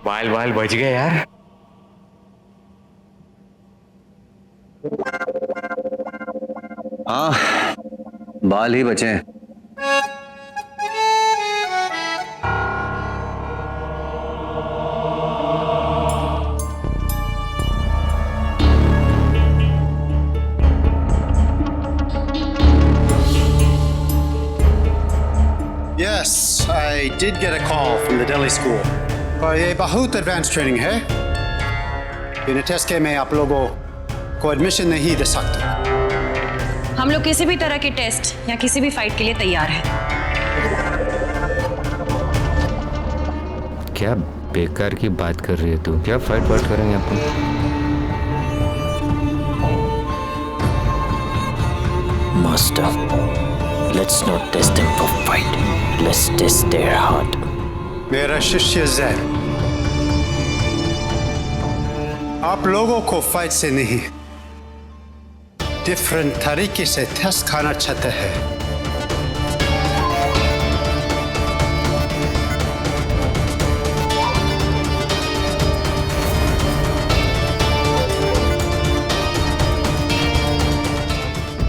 Speaker 7: बाल बाल बच गए यार।
Speaker 13: हाँ, बाल ही बचे हैं।
Speaker 16: Yes, I did get a call from the Delhi school. पर ये बहुत एडवांस ट्रेनिंग है। बिना टेस्ट के मैं आप लोगों को एडमिशन नहीं दे सकता।
Speaker 3: हम लोग किसी भी तरह के टेस्ट या किसी भी फाइट के लिए तैयार हैं।
Speaker 7: क्या बेकार की बात कर रही है तू? क्या फाइट वाइट करेंगे अपन?
Speaker 5: Master, let's not test them for fight. Let's test their heart.
Speaker 16: मेरा शिष्य जैन आप लोगों को फाइट से नहीं डिफरेंट तरीके से टेस्ट खाना चाहते हैं।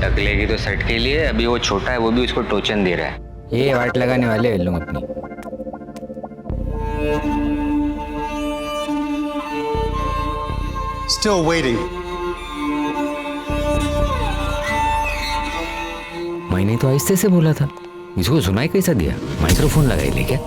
Speaker 7: टकले की तो सेट के लिए अभी वो छोटा है, वो भी उसको टोचन दे रहा है। ये वाट लगाने वाले हैं लोग अपनी।
Speaker 16: Still waiting.
Speaker 7: मैंने तो आहिस्ते से बोला था, इसको सुनाई कैसा दिया? माइक्रोफोन लगाई ले क्या?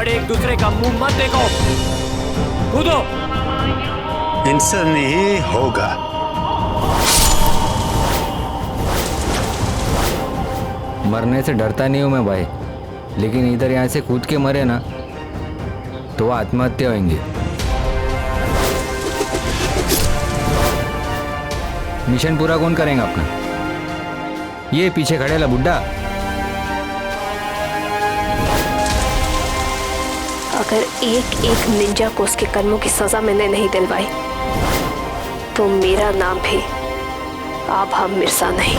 Speaker 5: एक दूसरे का मुंह मत देखो, कूदो।
Speaker 16: इनसे नहीं होगा।
Speaker 7: मरने से डरता नहीं हूं मैं भाई, लेकिन इधर यहाँ से कूद के मरे ना तो आत्महत्या होंगी। मिशन पूरा कौन करेगा अपना? ये पीछे खड़े ला बुड्ढा।
Speaker 11: अगर एक एक निंजा को उसके कर्मों की सजा मैंने नहीं दिलवाई तो मेरा नाम भी आभा मिर्जा नहीं।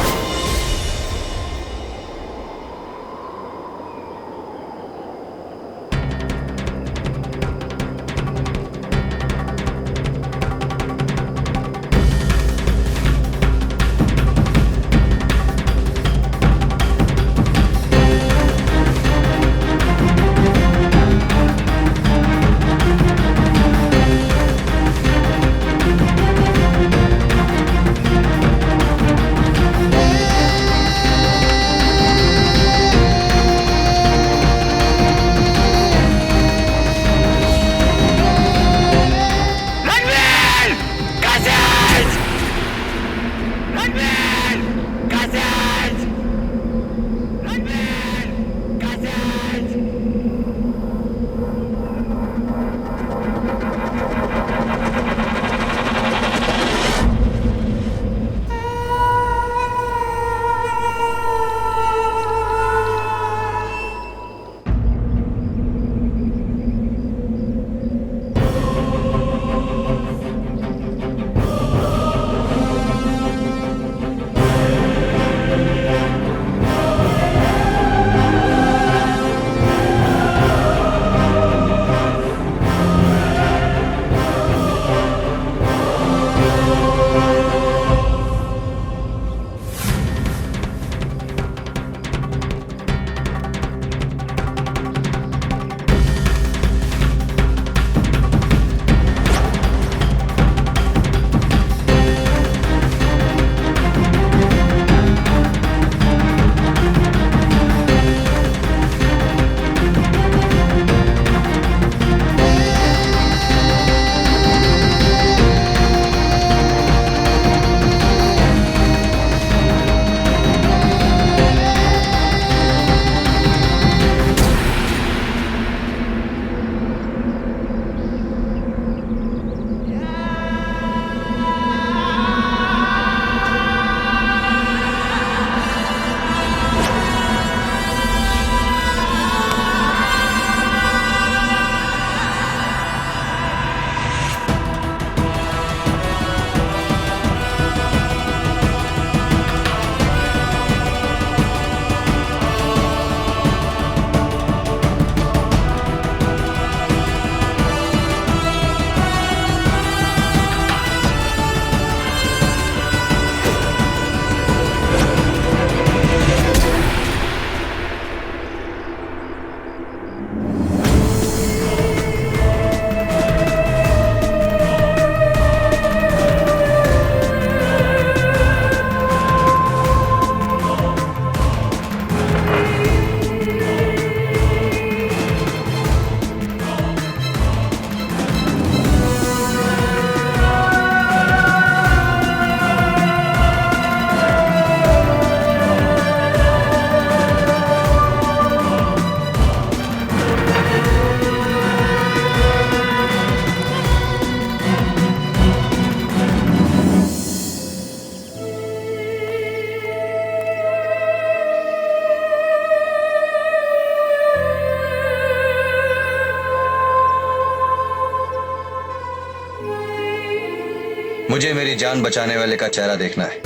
Speaker 13: मुझे मेरी जान बचाने वाले का चेहरा देखना है।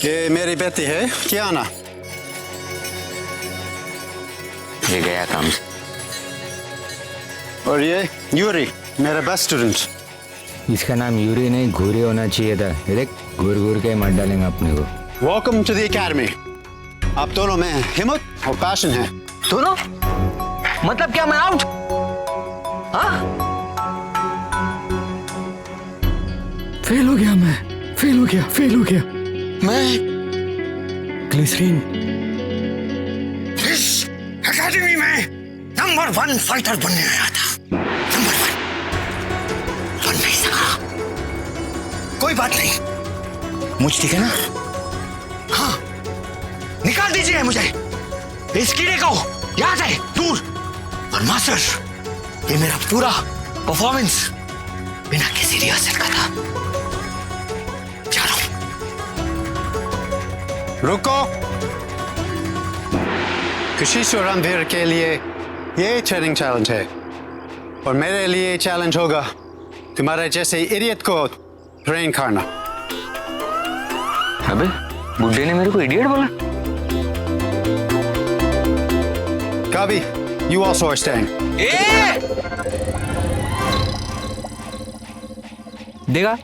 Speaker 16: ये मेरी बेटी है कियाना।
Speaker 7: ये गया काम से।
Speaker 16: और ये यूरी, मेरा बेस्ट स्टूडेंट।
Speaker 7: इसका नाम यूरी नहीं घूरी होना चाहिए था। देख घूर घूर के मत डालेंगे अपने को।
Speaker 16: Welcome to the academy. आप दोनों में हिम्मत और पैशन है।
Speaker 7: दोनों? मतलब क्या मैं आउट? हाँ?
Speaker 15: फेल हो गया मैं, फेल हो गया।
Speaker 7: मैं
Speaker 15: ग्लिसरीन
Speaker 9: इस एकेडमी में नंबर 1 फाइटर बनने आया था। नंबर 1 बन नहीं सका। कोई बात नहीं, मुझ ठीक है ना? हाँ, निकाल दीजिए मुझे इस कीड़े को यहाँ से दूर। और मास्टर, ये मेरा पूरा परफॉर्मेंस बिना किसी रिहर्सल का था।
Speaker 16: रुको। कशिश और रणवीर के लिए ये ट्रेनिंग चैलेंज है और मेरे लिए चैलेंज होगा तुम्हारे जैसे इडियट को ट्रेन करना।
Speaker 7: अबे बुड्ढे ने मेरे को इडियट बोला।
Speaker 16: Kavi, you also are staying.
Speaker 7: देखा,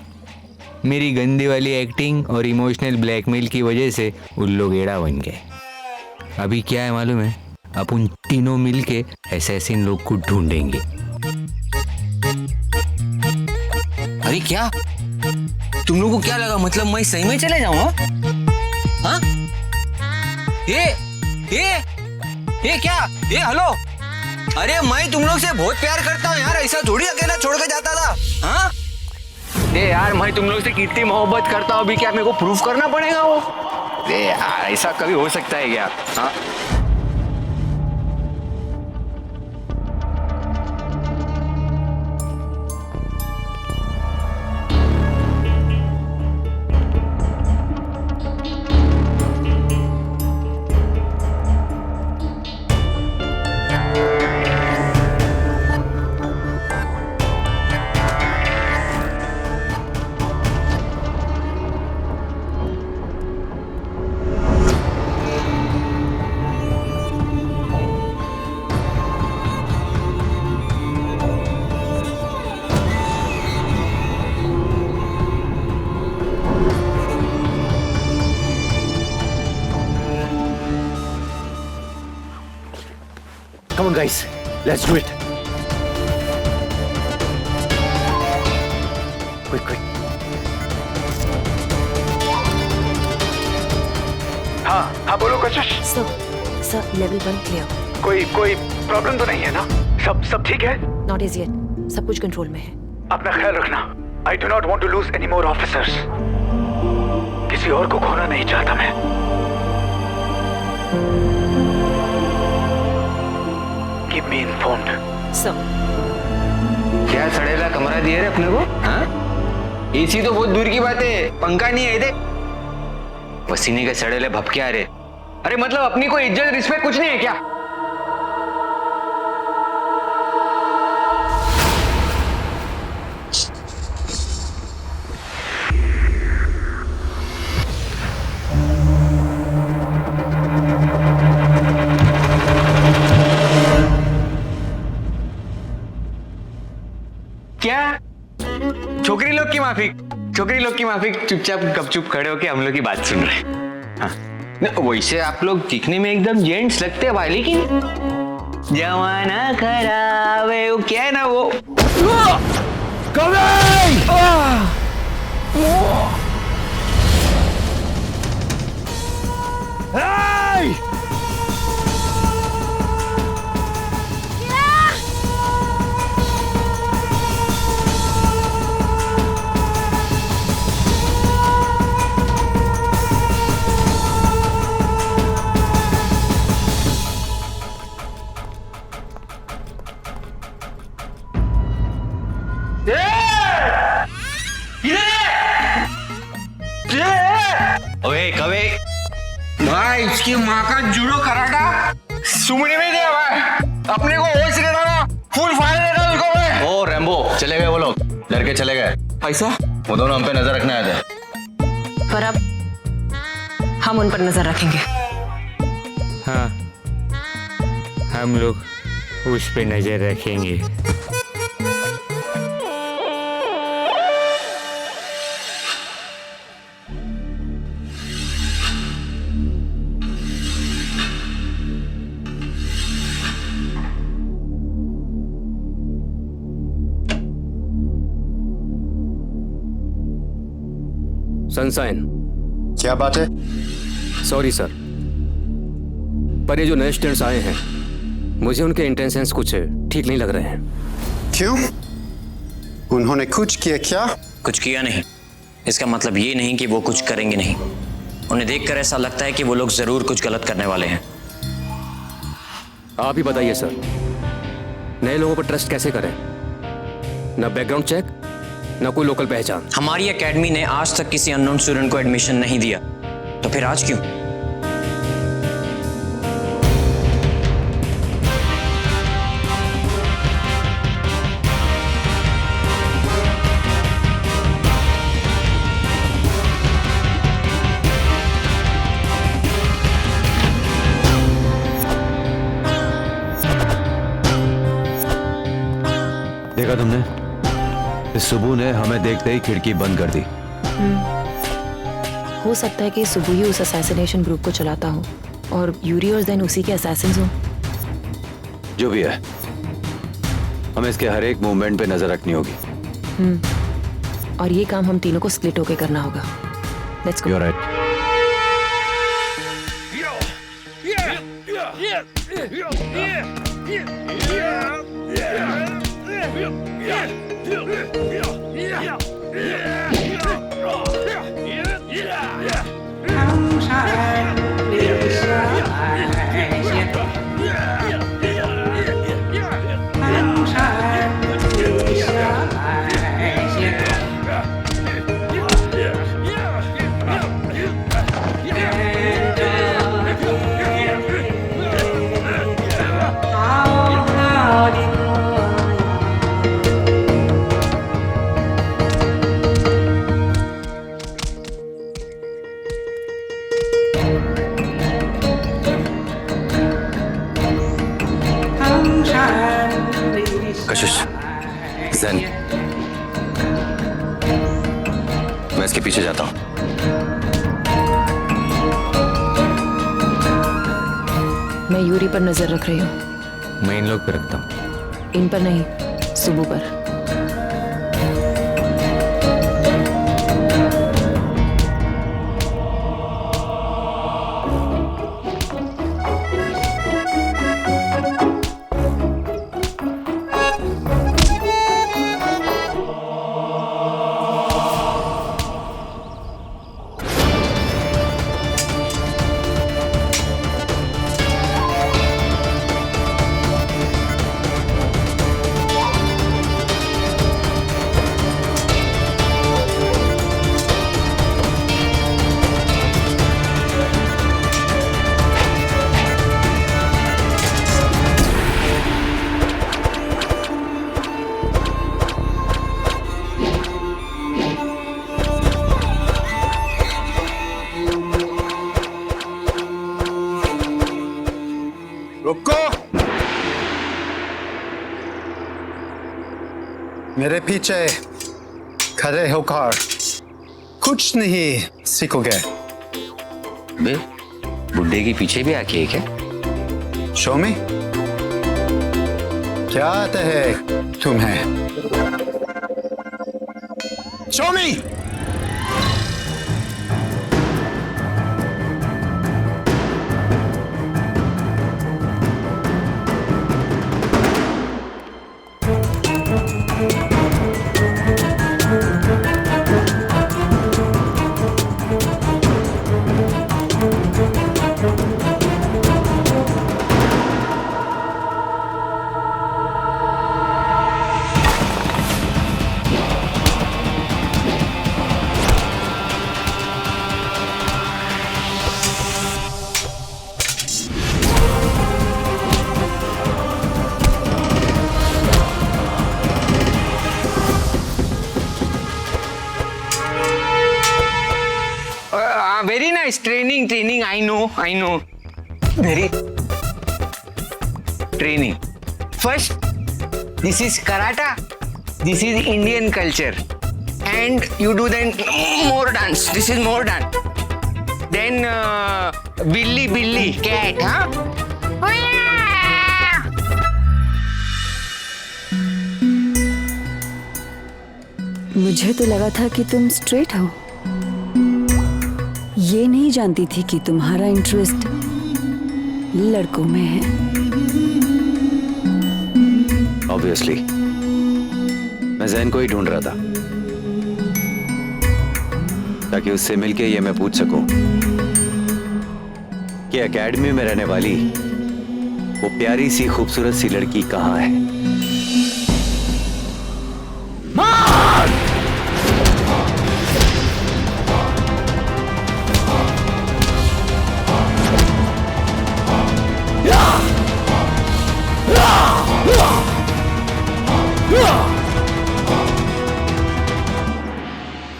Speaker 7: मेरी गंदी वाली एक्टिंग और इमोशनल ब्लैकमेल की वजह से उन लोग एड़ा बन गए। अभी क्या है मालूम है, अपन तीनों मिलके असैसिन लोग को ढूंढेंगे। अरे क्या तुम लोगों को क्या लगा, मतलब मैं सही में चले जाऊंगा? हाँ? ये क्या? ये हेलो, अरे मैं तुम लोग से बहुत प्यार करता हूँ यार, ऐसा थोड़ी अकेला छोड़ के जाता था। हाँ? यार मैं तुम लोग से कितनी मोहब्बत करता हूँ, अभी क्या मेरे को प्रूफ करना पड़ेगा वो? यार ऐसा कभी हो सकता है क्या? हाँ?
Speaker 2: Come on, guys. Let's do it. Quick. हाँ बोलो कशिश।
Speaker 3: Sir level 1 clear.
Speaker 2: कोई प्रॉब्लम तो नहीं है ना? सब ठीक है?
Speaker 3: नॉट एज येट, सब कुछ कंट्रोल में है।
Speaker 2: अपना ख्याल रखना। I do not want to lose any more officers. किसी और को खोना नहीं चाहता मैं। Keep me informed.
Speaker 3: सर
Speaker 7: क्या सड़ेला कमरा दिया रे अपने को? हाँ? एसी तो बहुत दूर की बात है, पंखा नहीं है इधर। पसीने के सड़ेले भपके आ रहे। अरे मतलब अपनी कोई इज्जत रिस्पेक्ट कुछ नहीं है क्या? माफिक, छोकरी लोग की माफिक चुपचाप गपचुप खड़े होके हम लोग की बात सुन रहे हैं। हाँ, वैसे आप लोग दिखने में एकदम जेंट्स लगते हैं भाई, लेकिन जमाना खराब है, वो क्या है ना वो कवे भाई, इसकी माँ का जूडो कराटा सुमने में दिया भाई, अपने को होश रहना ना, फुल फायर देना उसको मैं।
Speaker 13: ओ रैम्बो, चले गए वो लोग, लड़के चले गए।
Speaker 7: ऐसा?
Speaker 13: वो दोनों हम पे नजर रखने आए थे।
Speaker 3: पर अब हम उन पर नजर रखेंगे।
Speaker 5: हाँ, हम लोग उस पे नजर रखेंगे।
Speaker 17: सनशाइन,
Speaker 16: क्या बात है?
Speaker 17: सॉरी सर, पर ये जो नए स्टूडेंट्स आए हैं, मुझे उनके इंटेंशंस कुछ ठीक नहीं लग रहे हैं।
Speaker 16: क्यों? उन्होंने कुछ किया क्या?
Speaker 5: कुछ किया नहीं, इसका मतलब ये नहीं कि वो कुछ करेंगे नहीं। उन्हें देखकर ऐसा लगता है कि वो लोग जरूर कुछ गलत करने वाले हैं।
Speaker 17: आप ही बताइए सर, नए लोगों पर ट्रस्ट कैसे करें? ना बैकग्राउंड चेक, ना कोई लोकल पहचान।
Speaker 5: हमारी एकेडमी ने आज तक किसी अननोन स्टूडेंट को एडमिशन नहीं दिया, तो फिर आज क्यों?
Speaker 18: देखा तुमने, इस सुबह ने हमें देखते ही खिड़की बंद कर दी।
Speaker 3: हो सकता है कि सुबह ही उस असैसिनेशन ग्रुप को चलाता हो और यूरी और ज़ैन उसी के असैसिन्स हो।
Speaker 18: जो भी है, हमें इसके हर एक मूवमेंट पे नजर रखनी होगी।
Speaker 3: और ये काम हम तीनों को स्प्लिट होके करना होगा। Let's go.
Speaker 18: You are right.
Speaker 13: Kashish, Zain, मैं इसके पीछे जाता हूँ।
Speaker 3: मैं यूरी पर नजर रख रही हूँ।
Speaker 5: मैं इन लोग पे रखता हूँ।
Speaker 3: इन पर नहीं, सुबह पर।
Speaker 16: रुको, मेरे पीछे खड़े होकर कुछ नहीं सीखोगे।
Speaker 7: बे बुड्ढे के पीछे भी आके क्या?
Speaker 16: शो में क्या आता है तुम्हें? शो में
Speaker 7: very nice training. I know. Very training. First, this is karate. This is Indian culture, and you do then more dance. This is more dance. Then Billy cat, huh?
Speaker 19: मुझे तो लगा था कि तुम स्ट्रेट हो। ये नहीं जानती थी कि तुम्हारा इंटरेस्ट लड़कों में है।
Speaker 18: ऑब्वियसली मैं जैन को ही ढूंढ रहा था ताकि उससे मिलके ये मैं पूछ सकूं कि एकेडमी में रहने वाली वो प्यारी सी खूबसूरत सी लड़की कहाँ है।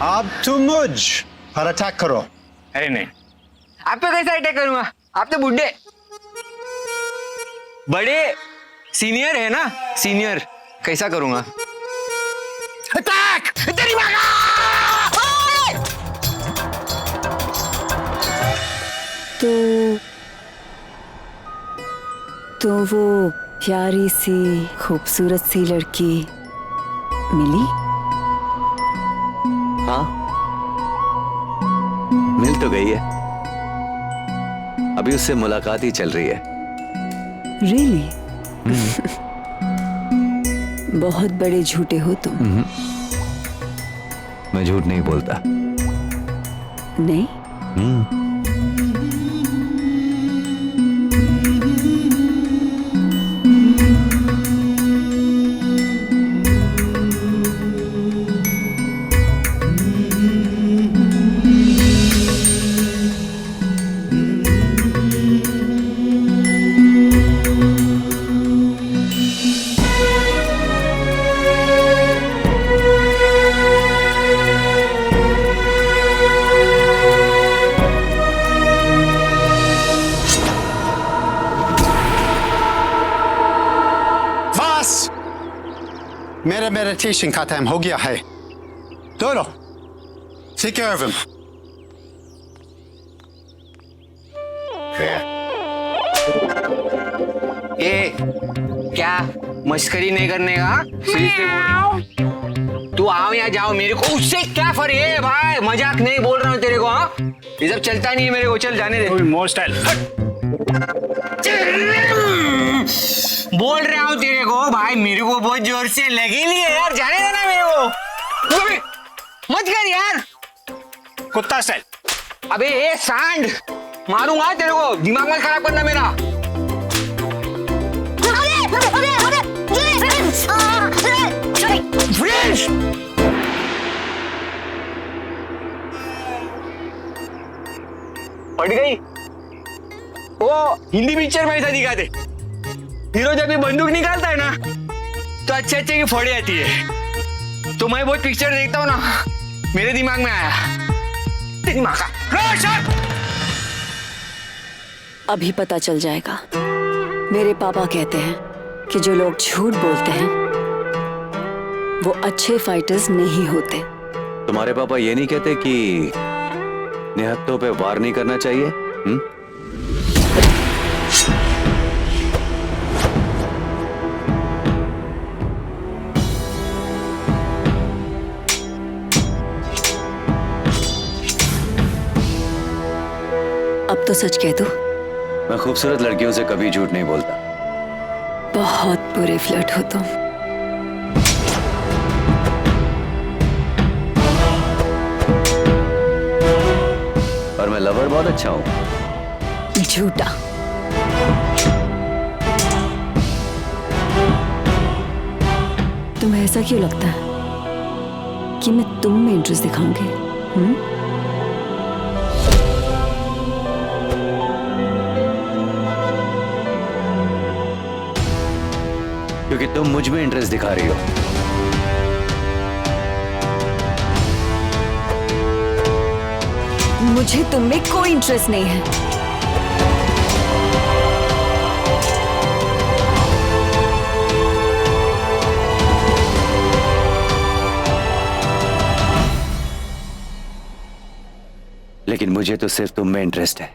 Speaker 16: अब तुम मुझ पर अटैक करो।
Speaker 7: अरे नहीं, आप पे कैसा अटैक करूंगा? आप तो बुड्ढे बड़े सीनियर है ना, सीनियर कैसा करूंगा? अटैक! तेरी माँ का!
Speaker 19: तो वो प्यारी सी खूबसूरत सी लड़की मिली?
Speaker 18: हाँ, मिल तो गई है। अभी उससे मुलाकात ही चल रही है।
Speaker 19: Really? बहुत बड़े झूठे हो तुम।
Speaker 18: मैं झूठ नहीं बोलता।
Speaker 19: नहीं?
Speaker 16: मेरा मेडिटेशन खत्म हो गया है। दोनों take care of him.
Speaker 7: ये क्या मस्करी नहीं करने का? सीरियसली बोल रहा हूँ। तू आओ या जाओ, मेरे को उससे क्या फर्क है भाई? मजाक नहीं बोल रहा हूँ तेरे को। हाँ, ये सब चलता नहीं है मेरे को। चल जाने दे।
Speaker 10: मोर स्टाइल
Speaker 7: बोल रहा हूँ तेरे को भाई, मेरे को बहुत जोर से लगी नहीं है यार, जाने देना मेरे को। मत कर यार,
Speaker 10: कुत्ता स्टाइल।
Speaker 7: अबे ये सांड मारूंगा तेरे को, दिमाग मत खराब करना मेरा। पड़ गई। वो हिंदी पिक्चर में ऐसा दिखाते, हीरो जब भी बंदूक निकालता है ना तो अच्छे अच्छे की फोड़े आती है। तो मैं बहुत पिक्चर देखता हूँ ना, मेरे दिमाग में आया तेरी माँ का।
Speaker 19: अभी पता चल जाएगा। मेरे पापा कहते हैं कि जो लोग झूठ बोलते हैं वो अच्छे फाइटर्स नहीं होते।
Speaker 18: तुम्हारे पापा ये नहीं कहते कि निहत्तों पे वार नहीं करना चाहिए?
Speaker 19: अब तो सच कह दो।
Speaker 18: मैं खूबसूरत लड़कियों से कभी झूठ नहीं बोलता।
Speaker 19: बहुत बुरे फ्लर्ट हो तुम।
Speaker 18: और मैं लवर बहुत अच्छा हूं।
Speaker 19: झूठा। तुम्हें ऐसा क्यों लगता है कि मैं तुम में इंटरेस्ट दिखाऊंगी?
Speaker 18: क्योंकि तुम मुझ में इंटरेस्ट दिखा रही हो।
Speaker 19: मुझे तुम में कोई इंटरेस्ट नहीं है।
Speaker 18: लेकिन मुझे तो सिर्फ तुम में इंटरेस्ट है।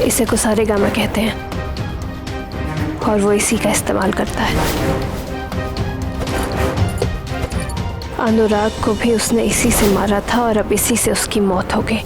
Speaker 11: इसे को सारे गामा कहते हैं और वो इसी का इस्तेमाल करता है। अनुराग को भी उसने इसी से मारा था और अब इसी से उसकी मौत हो गई।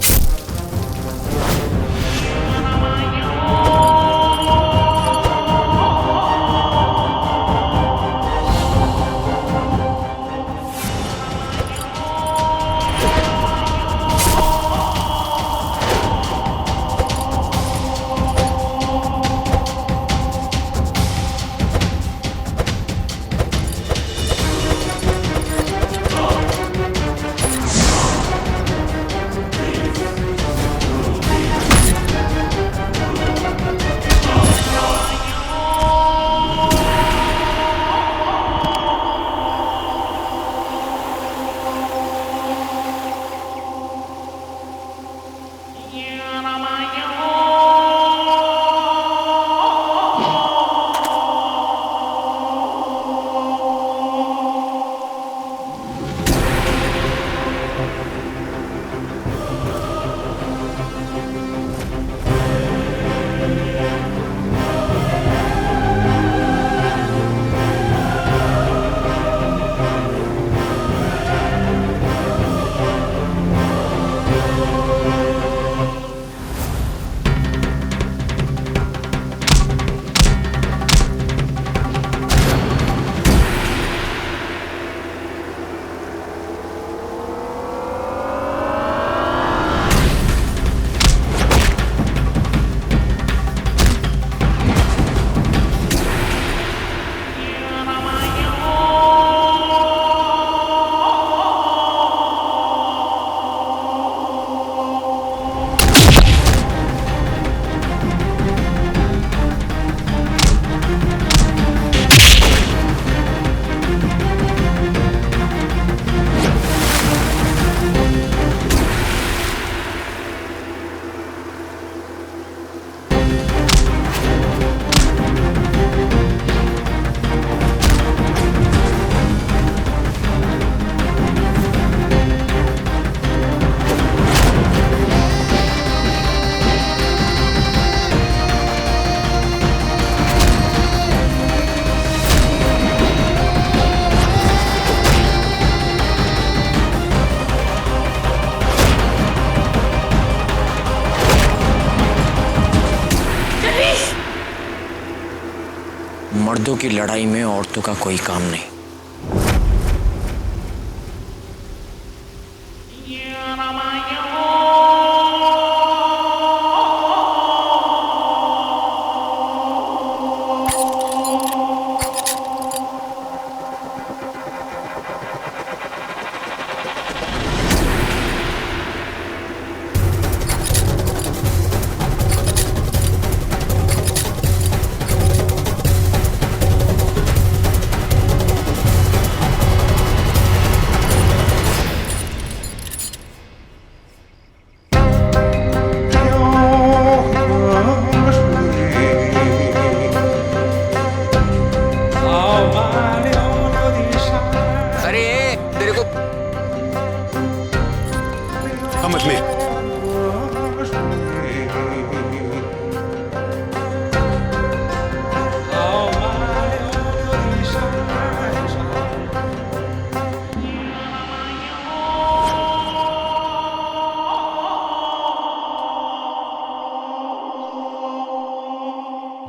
Speaker 5: मर्दों की लड़ाई में औरतों का कोई काम नहीं।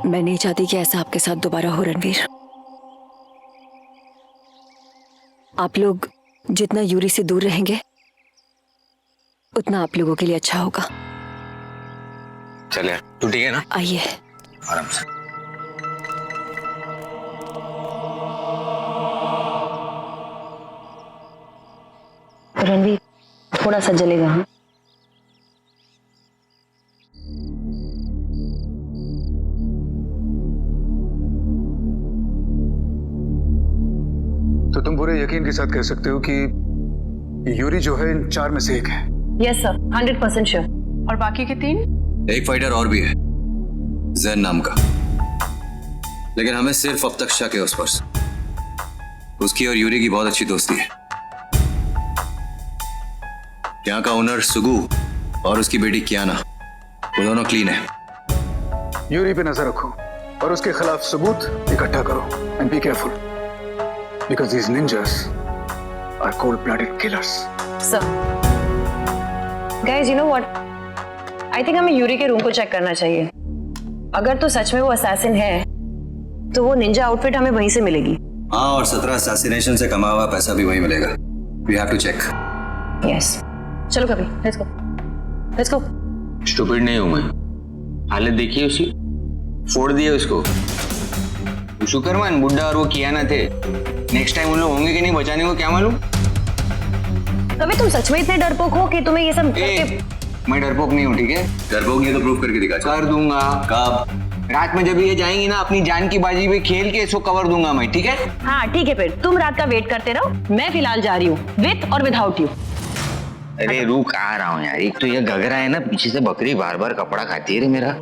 Speaker 19: मैं नहीं चाहती कि ऐसा आपके साथ दोबारा हो रणवीर। आप लोग जितना यूरी से दूर रहेंगे उतना आप लोगों के लिए अच्छा होगा।
Speaker 7: चल यार, तू ठीक है ना?
Speaker 19: आइए
Speaker 7: आराम से।
Speaker 19: रणवीर थोड़ा सा जलेगा। हाँ
Speaker 2: तो तुम पूरे यकीन के साथ कह सकते हो कि यूरी जो है इन 4 में से एक है?
Speaker 4: Yes sir, 100% sure. और बाकी के 3?
Speaker 13: एक फाइटर और भी है, जैन नाम का, लेकिन हमें सिर्फ अब तक शक है उस पर। उसकी और यूरी की बहुत अच्छी दोस्ती है। यहाँ का ओनर सुगु और उसकी बेटी कियाना, वो दोनों क्लीन है।
Speaker 2: यूरी पे नजर रखो और उसके खिलाफ सबूत इकट्ठा करो। And be careful because these ninjas are cold-blooded killers.
Speaker 3: Sir, guys, you know what? I think हमें यूरी के रूम को चेक करना चाहिए। अगर तो सच में वो असैसिन है, तो वो निंजा आउटफिट हमें वहीं से मिलेगी।
Speaker 13: हाँ, और 17 असैसिनेशन से कमा हुआ पैसा भी वहीं मिलेगा। We have to check.
Speaker 3: Yes, चलो कभी, let's go, let's go.
Speaker 7: Stupid नहीं हूं मैं। हालत देखिए उसकी, फोड़ दिया उसको। शुक्रमान बुड्ढा और वो कियाना थे। नेक्स्ट टाइम उन लोग होंगे कि नहीं बचाने को क्या मालूम।
Speaker 3: कभी तुम सच में इतने डरपोक हो कि तुम्हें ये सब
Speaker 7: मैं डरपोक नहीं हूँ, ठीक है?
Speaker 13: डरपोक नहीं तो प्रूफ करके दिखा।
Speaker 7: कर दूंगा। कब? रात में जब ये जाएंगी ना, अपनी जान की बाजी पे खेल के इसको कवर दूंगा मैं, ठीक है?
Speaker 3: हाँ ठीक है, फिर तुम रात का वेट करते रहो। मैं फिलहाल जा रही हूँ, विथ और विदाउट यू।
Speaker 7: अरे रुक, आ रहा हूँ यार। एक तो ये घगरा है ना, पीछे से बकरी बार बार कपड़ा खाती है रे मेरा।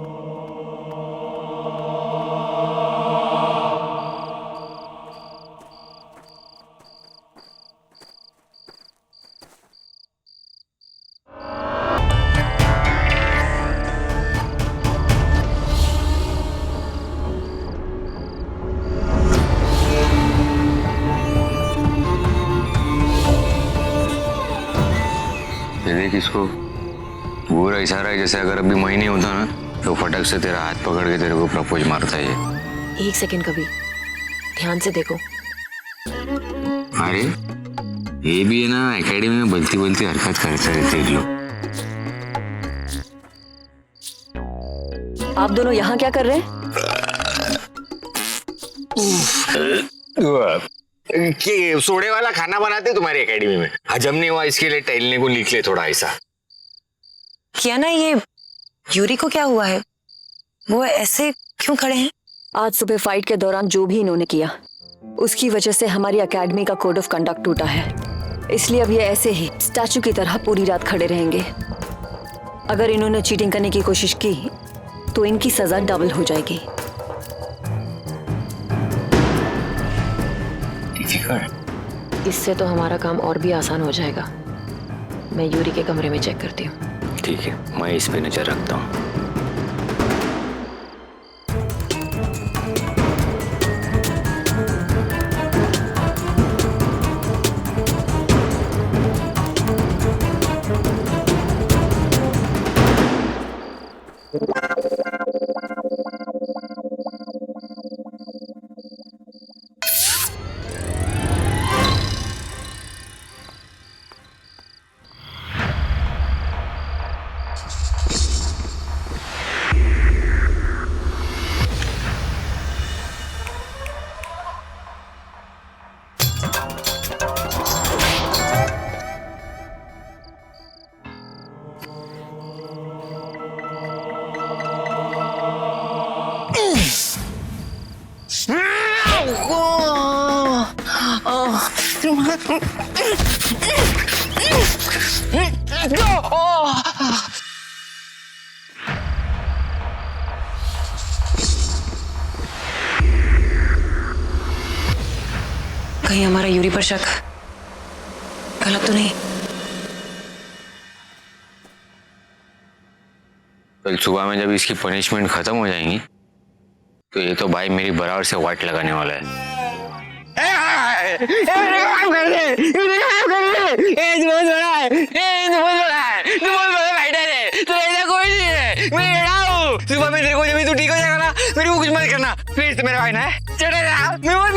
Speaker 7: देख इसको, पूरा इशारा है जैसे अगर अभी महीने होता ना तो फटक से तेरा हाथ पकड़ के तेरे को प्रपोज मारता है।
Speaker 3: एक सेकंड कभी, ध्यान से देखो।
Speaker 7: अरे ये भी है ना, एकेडमी में बलती बलती हरकत करते रहते हैं लोग।
Speaker 19: आप दोनों यहाँ क्या कर रहे हैं?
Speaker 7: कि सोडे वाला खाना बनाते तुम्हारी एकेडमी में, हजम नहीं हुआ इसके लिए टहलने को निकले थोड़ा ऐसा।
Speaker 3: क्या ना, ये यूरी को क्या हुआ है? वो ऐसे क्यों खड़े हैं?
Speaker 19: आज सुबह फाइट के दौरान जो भी इन्होंने किया, उसकी वजह से हमारी एकेडमी का कोड ऑफ कंडक्ट टूटा है। इसलिए अब ये ऐसे ही स्टैचू की तरह पूरी रात खड़े रहेंगे। अगर इन्होंने चीटिंग करने की कोशिश की तो इनकी सजा डबल हो जाएगी।
Speaker 3: इससे तो हमारा काम और भी आसान हो जाएगा। मैं यूरी के कमरे में चेक करती हूँ।
Speaker 7: ठीक है, मैं इस पे नजर रखता हूँ।
Speaker 19: कहीं हमारा यूरी पर शक गलत तो नहीं?
Speaker 7: कल सुबह में जब इसकी पनिशमेंट खत्म हो जाएंगी तो ये तो भाई मेरी बराबर से वाइट लगाने वाला है। सुबह में तेरे को जब तू ठीक हो जाएगा ना मेरे को कुछ मत करना प्लीज, मेरा भाई ना चढ़े जा, मैं बहुत